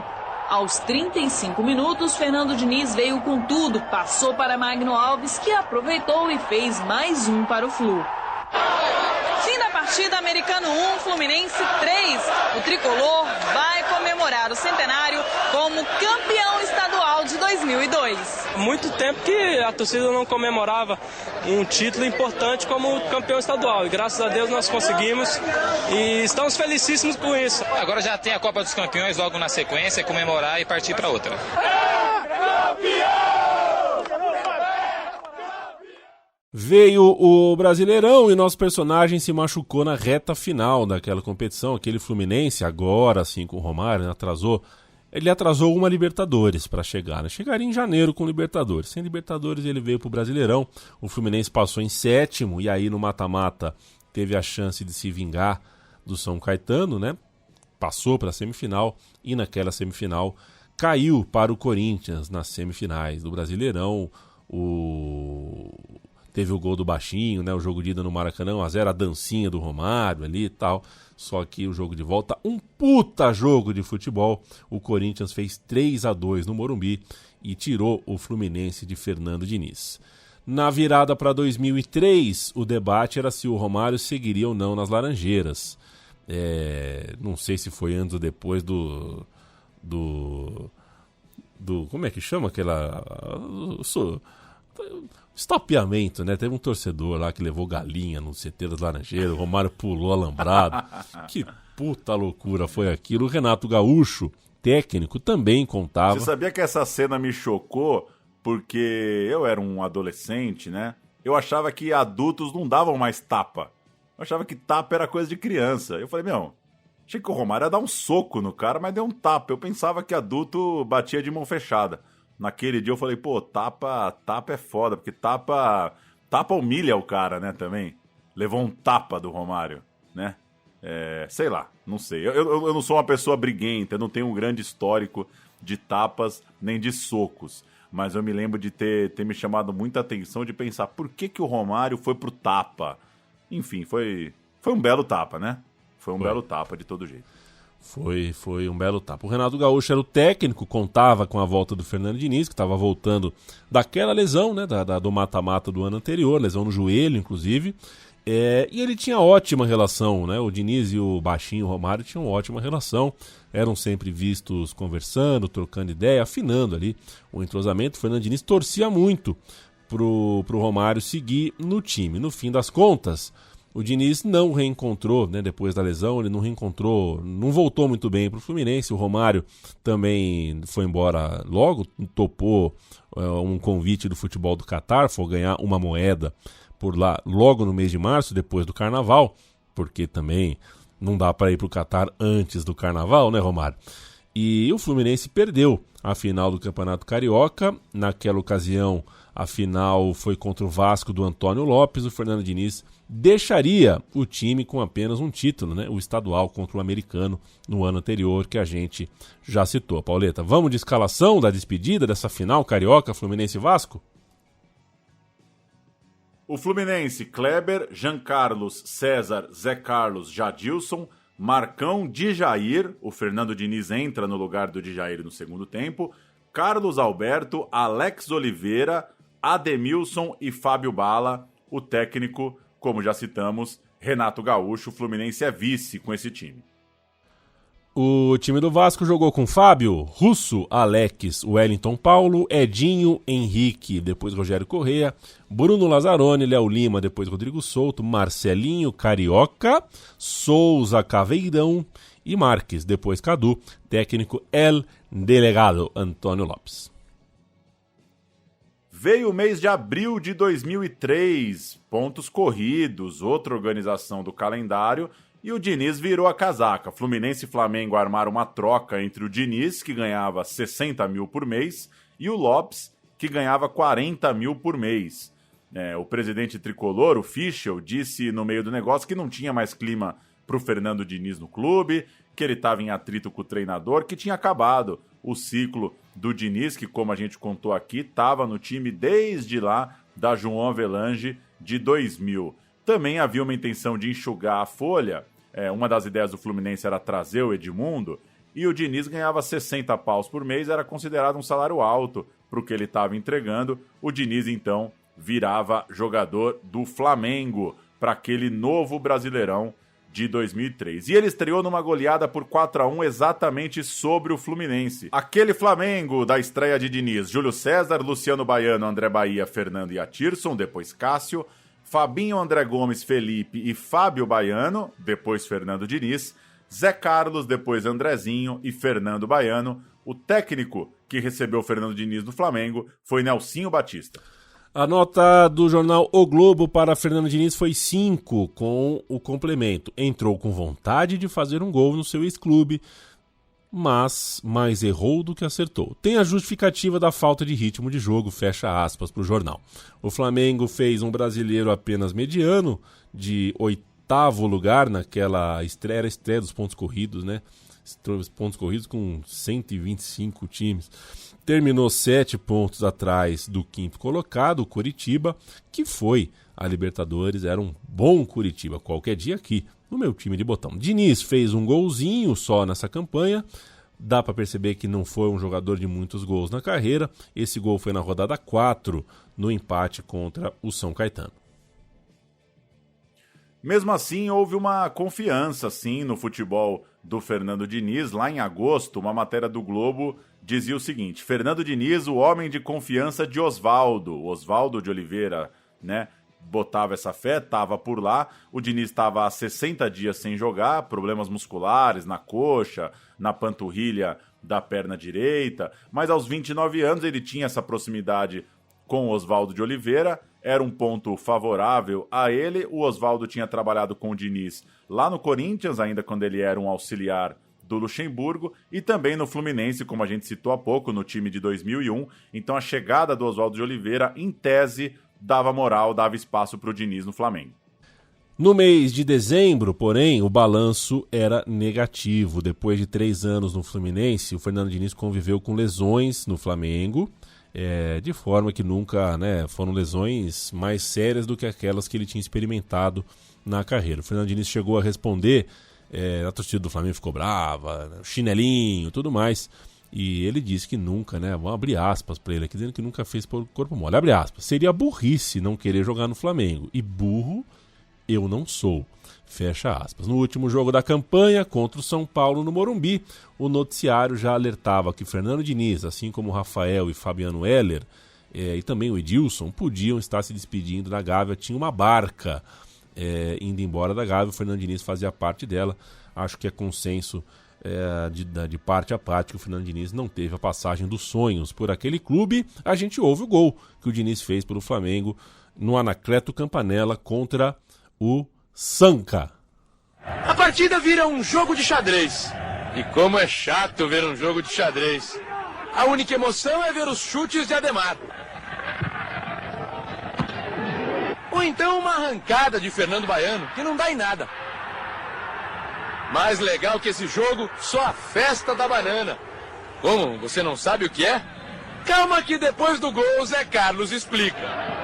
Aos 35 minutos, Fernando Diniz veio com tudo, passou para Magno Alves, que aproveitou e fez mais um para o Flu. Fim da partida, Americano 1, Fluminense 3. O tricolor vai comemorar o centenário como campeão estadual de 2002. Muito tempo que a torcida não comemorava um título importante como campeão estadual. E graças a Deus nós conseguimos e estamos felicíssimos com isso. Agora já tem a Copa dos Campeões logo na sequência, comemorar e partir para outra. Veio o Brasileirão e nosso personagem se machucou na reta final daquela competição. Aquele Fluminense, agora sim com o Romário, né, ele atrasou uma Libertadores para chegar, né? Chegaria em janeiro com Libertadores. Sem Libertadores ele veio para o Brasileirão. O Fluminense passou em sétimo e aí no mata-mata teve a chance de se vingar do São Caetano, né? Passou para a semifinal e naquela semifinal caiu para o Corinthians nas semifinais do Brasileirão. Teve o gol do Baixinho, né? O jogo de ida no Maracanã, 1-0, a dancinha do Romário ali e tal. Só que o jogo de volta, um puta jogo de futebol. O Corinthians fez 3-2 no Morumbi e tirou o Fluminense de Fernando Diniz. Na virada para 2003, o debate era se o Romário seguiria ou não nas Laranjeiras. Não sei se foi antes ou depois do como é que chama aquela... Estapeamento, né? Teve um torcedor lá que levou galinha no CT das Laranjeiras, o Romário pulou alambrado. Que puta loucura foi aquilo. O Renato Gaúcho, técnico, também contava. Você sabia que essa cena me chocou? Porque eu era um adolescente, né? Eu achava que adultos não davam mais tapa. Eu achava que tapa era coisa de criança. Eu falei, achei que o Romário ia dar um soco no cara, mas deu um tapa. Eu pensava que adulto batia de mão fechada. Naquele dia eu falei, tapa é foda, porque tapa humilha o cara, né, também. Levou um tapa do Romário, né? Sei lá, não sei. Eu não sou uma pessoa briguenta, eu não tenho um grande histórico de tapas nem de socos. Mas eu me lembro de ter me chamado muita atenção, de pensar por que o Romário foi pro tapa. Enfim, foi um belo tapa, né? Foi um belo tapa de todo jeito. Foi um belo tapa. O Renato Gaúcho era o técnico, contava com a volta do Fernando Diniz, que estava voltando daquela lesão, né, do mata-mata do ano anterior, lesão no joelho, inclusive. E ele tinha ótima relação, né? O Diniz e o Baixinho, o Romário, tinham ótima relação. Eram sempre vistos conversando, trocando ideia, afinando ali o entrosamento. O Fernando Diniz torcia muito pro Romário seguir no time. No fim das contas, o Diniz não reencontrou, né, depois da lesão, ele não reencontrou, não voltou muito bem para o Fluminense. O Romário também foi embora logo, topou um convite do futebol do Catar, foi ganhar uma moeda por lá logo no mês de março, depois do Carnaval, porque também não dá para ir para o Catar antes do Carnaval, né, Romário? E o Fluminense perdeu a final do Campeonato Carioca. Naquela ocasião, a final foi contra o Vasco do Antônio Lopes. O Fernando Diniz deixaria o time com apenas um título, né? O estadual contra o Americano no ano anterior, que a gente já citou. Pauleta, vamos de escalação da despedida dessa final carioca, Fluminense e Vasco? O Fluminense, Kleber, Jean Carlos, César, Zé Carlos, Jadilson, Marcão, Djair. O Fernando Diniz entra no lugar do Djair no segundo tempo. Carlos Alberto, Alex Oliveira, Ademilson e Fábio Bala. O técnico, como já citamos, Renato Gaúcho. O Fluminense é vice com esse time. O time do Vasco jogou com Fábio, Russo, Alex, Wellington Paulo, Edinho, Henrique, depois Rogério Corrêa, Bruno Lazzaroni, Léo Lima, depois Rodrigo Souto, Marcelinho, Carioca, Souza, Caveirão e Marques, depois Cadu, técnico El Delegado Antônio Lopes. Veio o mês de abril de 2003, pontos corridos, outra organização do calendário, e o Diniz virou a casaca. Fluminense e Flamengo armaram uma troca entre o Diniz, que ganhava 60 mil por mês, e o Lopes, que ganhava 40 mil por mês. O presidente tricolor, o Fischel, disse no meio do negócio que não tinha mais clima para o Fernando Diniz no clube, que ele estava em atrito com o treinador, que tinha acabado o ciclo do Diniz, que, como a gente contou aqui, estava no time desde lá da João Avelange de 2000. Também havia uma intenção de enxugar a folha. Uma das ideias do Fluminense era trazer o Edmundo, e o Diniz ganhava 60 paus por mês, era considerado um salário alto para o que ele estava entregando. O Diniz, então, virava jogador do Flamengo para aquele novo Brasileirão de 2003. E ele estreou numa goleada por 4-1 exatamente sobre o Fluminense. Aquele Flamengo da estreia de Diniz: Júlio César, Luciano Baiano, André Bahia, Fernando e Atirson, depois Cássio, Fabinho, André Gomes, Felipe e Fábio Baiano, depois Fernando Diniz, Zé Carlos, depois Andrezinho e Fernando Baiano. O técnico que recebeu o Fernando Diniz do Flamengo foi Nelsinho Batista. A nota do jornal O Globo para Fernando Diniz foi 5, com o complemento. Entrou com vontade de fazer um gol no seu ex-clube, mas mais errou do que acertou. Tem a justificativa da falta de ritmo de jogo, fecha aspas para o jornal. O Flamengo fez um brasileiro apenas mediano, de 8º lugar naquela estreia dos pontos corridos, né? Os pontos corridos com 125 times. Terminou 7 pontos atrás do 5º colocado, o Coritiba, que foi a Libertadores. Era um bom Coritiba, qualquer dia aqui, no meu time de botão. Diniz fez um golzinho só nessa campanha. Dá para perceber que não foi um jogador de muitos gols na carreira. Esse gol foi na rodada 4, no empate contra o São Caetano. Mesmo assim, houve uma confiança, sim, no futebol do Fernando Diniz. Lá em agosto, uma matéria do Globo dizia o seguinte: Fernando Diniz, o homem de confiança de Oswaldo. Oswaldo de Oliveira, né, botava essa fé, estava por lá. O Diniz estava há 60 dias sem jogar, problemas musculares na coxa, na panturrilha da perna direita, mas aos 29 anos ele tinha essa proximidade com o Oswaldo de Oliveira, era um ponto favorável a ele. O Oswaldo tinha trabalhado com o Diniz lá no Corinthians, ainda quando ele era um auxiliar do Luxemburgo, e também no Fluminense, como a gente citou há pouco, no time de 2001. Então a chegada do Oswaldo de Oliveira, em tese, dava moral, dava espaço para o Diniz no Flamengo. No mês de dezembro, porém, o balanço era negativo. Depois de 3 anos no Fluminense, o Fernando Diniz conviveu com lesões no Flamengo, de forma que nunca, né, foram lesões mais sérias do que aquelas que ele tinha experimentado na carreira. O Fernando Diniz chegou a responder, a torcida do Flamengo ficou brava, chinelinho, tudo mais, e ele disse que nunca, né, vamos abrir aspas para ele aqui, dizendo que nunca fez por corpo mole, abre aspas, seria burrice não querer jogar no Flamengo, e burro eu não sou, fecha aspas. No último jogo da campanha, contra o São Paulo no Morumbi, o noticiário já alertava que Fernando Diniz, assim como o Rafael e Fabiano Heller, e também o Edilson, podiam estar se despedindo da Gávea. Tinha uma barca indo embora da Gávea, o Fernando Diniz fazia parte dela. Acho que é consenso de parte a parte que o Fernando Diniz não teve a passagem dos sonhos por aquele clube. A gente ouve o gol que o Diniz fez pelo Flamengo no Anacleto Campanella contra o Sanca. A partida vira um jogo de xadrez. E como é chato ver um jogo de xadrez. A única emoção é ver os chutes de Ademar. Ou então uma arrancada de Fernando Baiano, que não dá em nada. Mais legal que esse jogo, só a festa da banana. Como? Você não sabe o que é? Calma que depois do gol o Zé Carlos explica.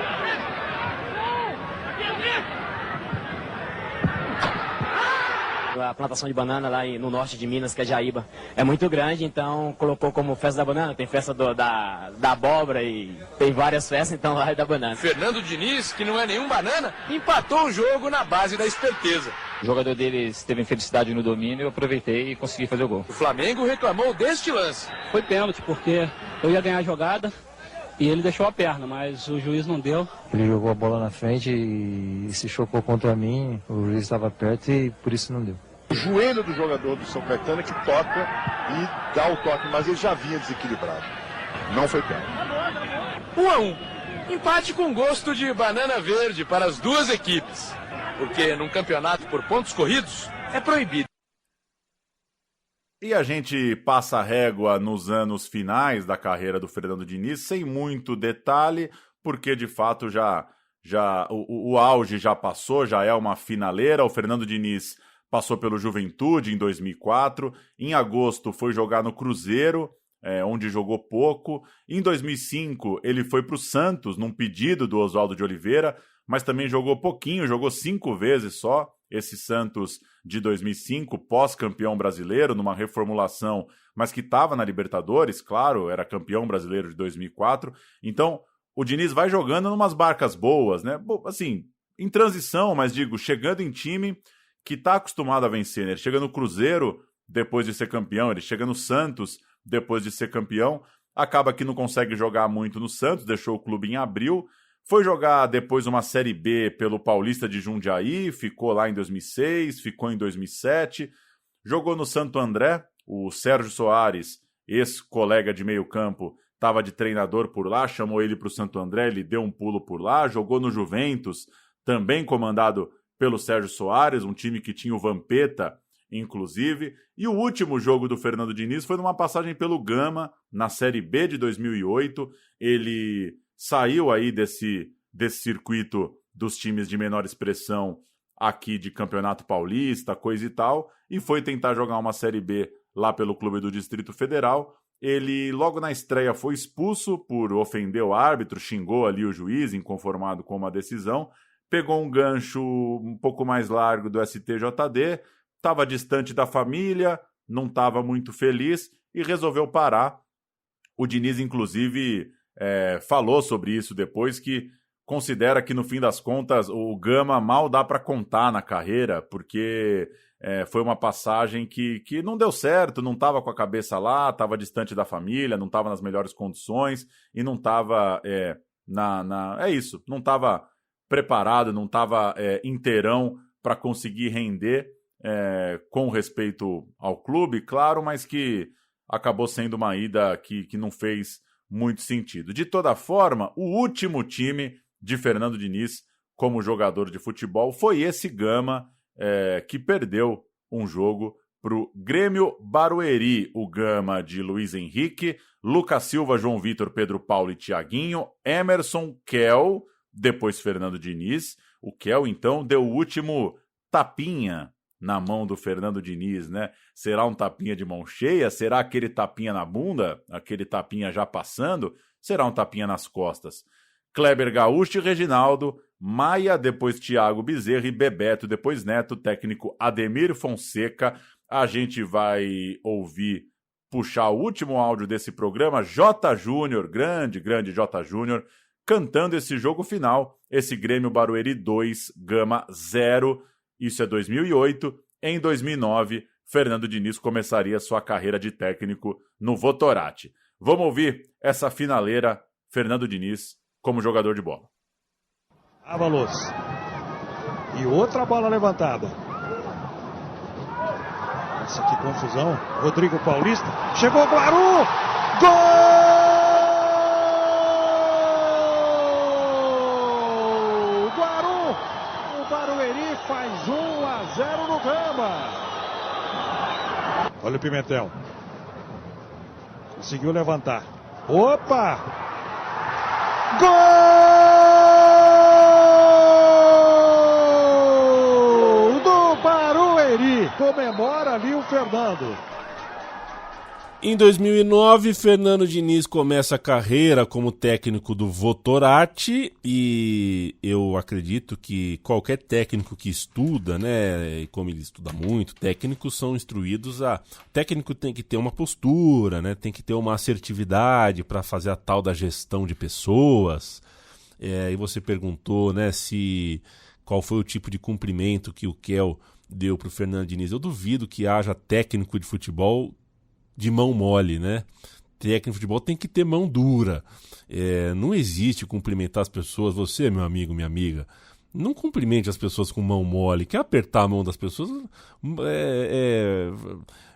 A plantação de banana lá no norte de Minas, que é Jaíba, é muito grande, então colocou como festa da banana. Tem festa da abóbora e tem várias festas, então lá é da banana. Fernando Diniz, que não é nenhum banana, empatou o jogo na base da esperteza. O jogador deles teve infelicidade no domínio, eu aproveitei e consegui fazer o gol. O Flamengo reclamou deste lance. Foi pênalti, porque eu ia ganhar a jogada e ele deixou a perna, mas o juiz não deu. Ele jogou a bola na frente e se chocou contra mim, o juiz estava perto e por isso não deu. O joelho do jogador do São Caetano é que toca e dá o toque, mas ele já vinha desequilibrado. Não foi pênalti. 1-1. Empate com gosto de banana verde para as duas equipes. Porque num campeonato por pontos corridos é proibido. E a gente passa a régua nos anos finais da carreira do Fernando Diniz, sem muito detalhe, porque de fato o auge já passou, já é uma finaleira. O Fernando Diniz passou pelo Juventude em 2004, em agosto foi jogar no Cruzeiro, onde jogou pouco. Em 2005 ele foi para o Santos, num pedido do Oswaldo de Oliveira, mas também jogou pouquinho, jogou 5 vezes só. Esse Santos de 2005, pós-campeão brasileiro, numa reformulação, mas que estava na Libertadores, claro, era campeão brasileiro de 2004. Então, o Diniz vai jogando numas barcas boas, né? Assim, em transição, mas digo, chegando em time que está acostumado a vencer, né? Ele chega no Cruzeiro depois de ser campeão, ele chega no Santos depois de ser campeão, acaba que não consegue jogar muito no Santos, deixou o clube em abril. Foi jogar depois uma Série B pelo Paulista de Jundiaí, ficou lá em 2006, ficou em 2007, jogou no Santo André, o Sérgio Soares, ex-colega de meio campo, estava de treinador por lá, chamou ele para o Santo André, ele deu um pulo por lá, jogou no Juventus, também comandado pelo Sérgio Soares, um time que tinha o Vampeta, inclusive, e o último jogo do Fernando Diniz foi numa passagem pelo Gama, na Série B de 2008, ele saiu aí desse circuito dos times de menor expressão aqui de Campeonato Paulista, coisa e tal, e foi tentar jogar uma Série B lá pelo Clube do Distrito Federal. Ele, logo na estreia, foi expulso por ofender o árbitro, xingou ali o juiz, inconformado com uma decisão, pegou um gancho um pouco mais largo do STJD, estava distante da família, não estava muito feliz e resolveu parar. O Diniz, inclusive, falou sobre isso depois, que considera que, no fim das contas, o Gama mal dá para contar na carreira, porque foi uma passagem que não deu certo, não estava com a cabeça lá, estava distante da família, não estava nas melhores condições e não estava não estava preparado, não estava inteirão para conseguir render com respeito ao clube, claro, mas que acabou sendo uma ida que não fez muito sentido. De toda forma, o último time de Fernando Diniz como jogador de futebol foi esse Gama, que perdeu um jogo para o Grêmio Barueri. O Gama de Luiz Henrique, Lucas Silva, João Vitor, Pedro Paulo e Thiaguinho, Emerson, Kel, depois Fernando Diniz. O Kel, então, deu o último tapinha na mão do Fernando Diniz, né? Será um tapinha de mão cheia? Será aquele tapinha na bunda? Aquele tapinha já passando? Será um tapinha nas costas? Kleber Gaúcho e Reginaldo, Maia, depois Thiago Bezerra e Bebeto, depois Neto, técnico Ademir Fonseca. A gente vai puxar o último áudio desse programa, J. Júnior, grande J. Júnior, cantando esse jogo final, esse Grêmio Barueri 2, Gama 0. Isso é 2008. Em 2009, Fernando Diniz começaria sua carreira de técnico no Votorati. Vamos ouvir essa finaleira, Fernando Diniz, como jogador de bola. Ávalos. E outra bola levantada. Nossa, que confusão. Rodrigo Paulista. Chegou o Guaru! Gol! Faz 1-0 no Gama. Olha o Pimentel. Conseguiu levantar. Opa! Gol do Barueri. Comemora ali o Fernando. Em 2009, Fernando Diniz começa a carreira como técnico do Votorati e eu acredito que qualquer técnico que estuda, né, e como ele estuda muito, técnicos são instruídos a... O técnico tem que ter uma postura, né, tem que ter uma assertividade para fazer a tal da gestão de pessoas. E você perguntou, né, qual foi o tipo de cumprimento que o Kel deu para o Fernando Diniz. Eu duvido que haja técnico de futebol de mão mole, né? Técnico de futebol tem que ter mão dura. Não existe cumprimentar as pessoas. Você, meu amigo, minha amiga, não cumprimente as pessoas com mão mole. Quer apertar a mão das pessoas?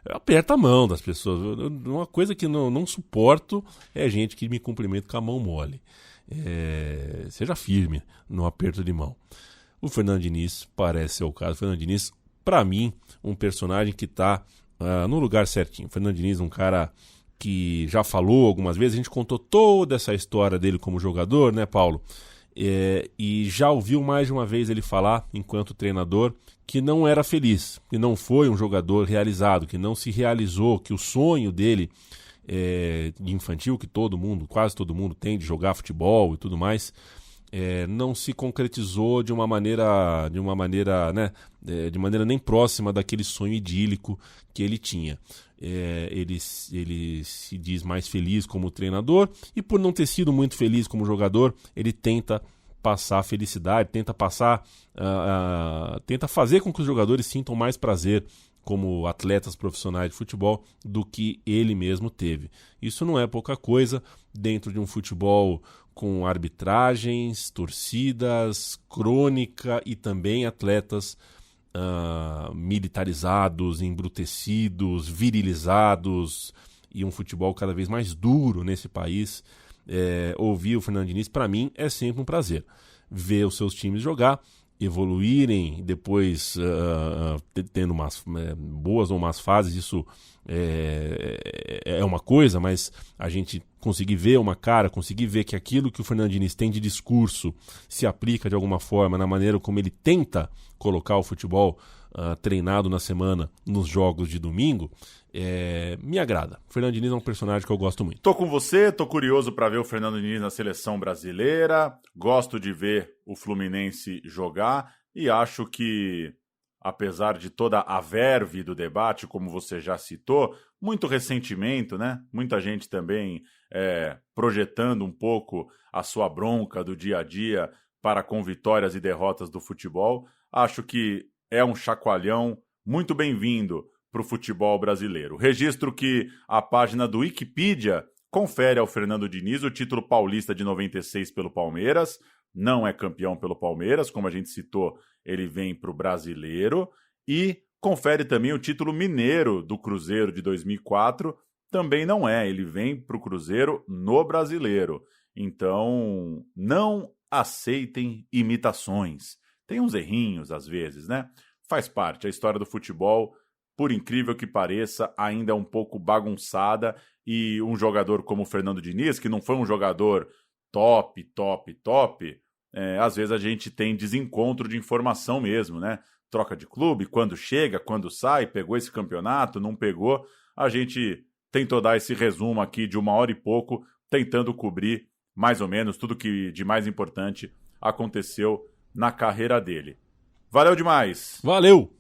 Aperta a mão das pessoas. Uma coisa que não suporto é gente que me cumprimenta com a mão mole. Seja firme no aperto de mão. O Fernando Diniz parece ser o caso. O Fernando Diniz, para mim, um personagem que está no lugar certinho. O Fernando Diniz, um cara que já falou algumas vezes, a gente contou toda essa história dele como jogador, né, Paulo? E já ouviu mais de uma vez ele falar, enquanto treinador, que não era feliz, que não foi um jogador realizado, que não se realizou, que o sonho dele de infantil, que quase todo mundo tem, de jogar futebol e tudo mais, não se concretizou de uma maneira, né, de maneira nem próxima daquele sonho idílico que ele tinha. Ele se diz mais feliz como treinador e, por não ter sido muito feliz como jogador, ele tenta passar felicidade, tenta fazer com que os jogadores sintam mais prazer como atletas profissionais de futebol do que ele mesmo teve. Isso não é pouca coisa dentro de um futebol com arbitragens, torcidas, crônica e também atletas militarizados, embrutecidos, virilizados e um futebol cada vez mais duro nesse país. Ouvir o Fernando Diniz, para mim, é sempre um prazer. Ver os seus times jogar, evoluírem, depois tendo umas boas ou más fases, isso é uma coisa, mas a gente conseguir ver uma cara, conseguir ver que aquilo que o Fernando Diniz tem de discurso se aplica de alguma forma na maneira como ele tenta colocar o futebol treinado na semana nos jogos de domingo, me agrada. O Fernando Diniz é um personagem que eu gosto muito. Tô com você, tô curioso para ver o Fernando Diniz na seleção brasileira, gosto de ver o Fluminense jogar e acho que, apesar de toda a verve do debate, como você já citou, muito ressentimento, né? Muita gente também projetando um pouco a sua bronca do dia a dia para com vitórias e derrotas do futebol, acho que é um chacoalhão muito bem-vindo para o futebol brasileiro. Registro que a página do Wikipedia confere ao Fernando Diniz o título paulista de 96 pelo Palmeiras, não é campeão pelo Palmeiras, como a gente citou, ele vem para o Brasileiro, e confere também o título mineiro do Cruzeiro de 2004, também não é, ele vem para o Cruzeiro no Brasileiro. Então, não aceitem imitações. Tem uns errinhos às vezes, né? Faz parte, a história do futebol, por incrível que pareça, ainda é um pouco bagunçada e um jogador como o Fernando Diniz, que não foi um jogador top, às vezes a gente tem desencontro de informação mesmo, né? Troca de clube, quando chega, quando sai, pegou esse campeonato, não pegou. A gente tentou dar esse resumo aqui de 1 hora e pouco, tentando cobrir mais ou menos tudo que de mais importante aconteceu na carreira dele. Valeu demais! Valeu!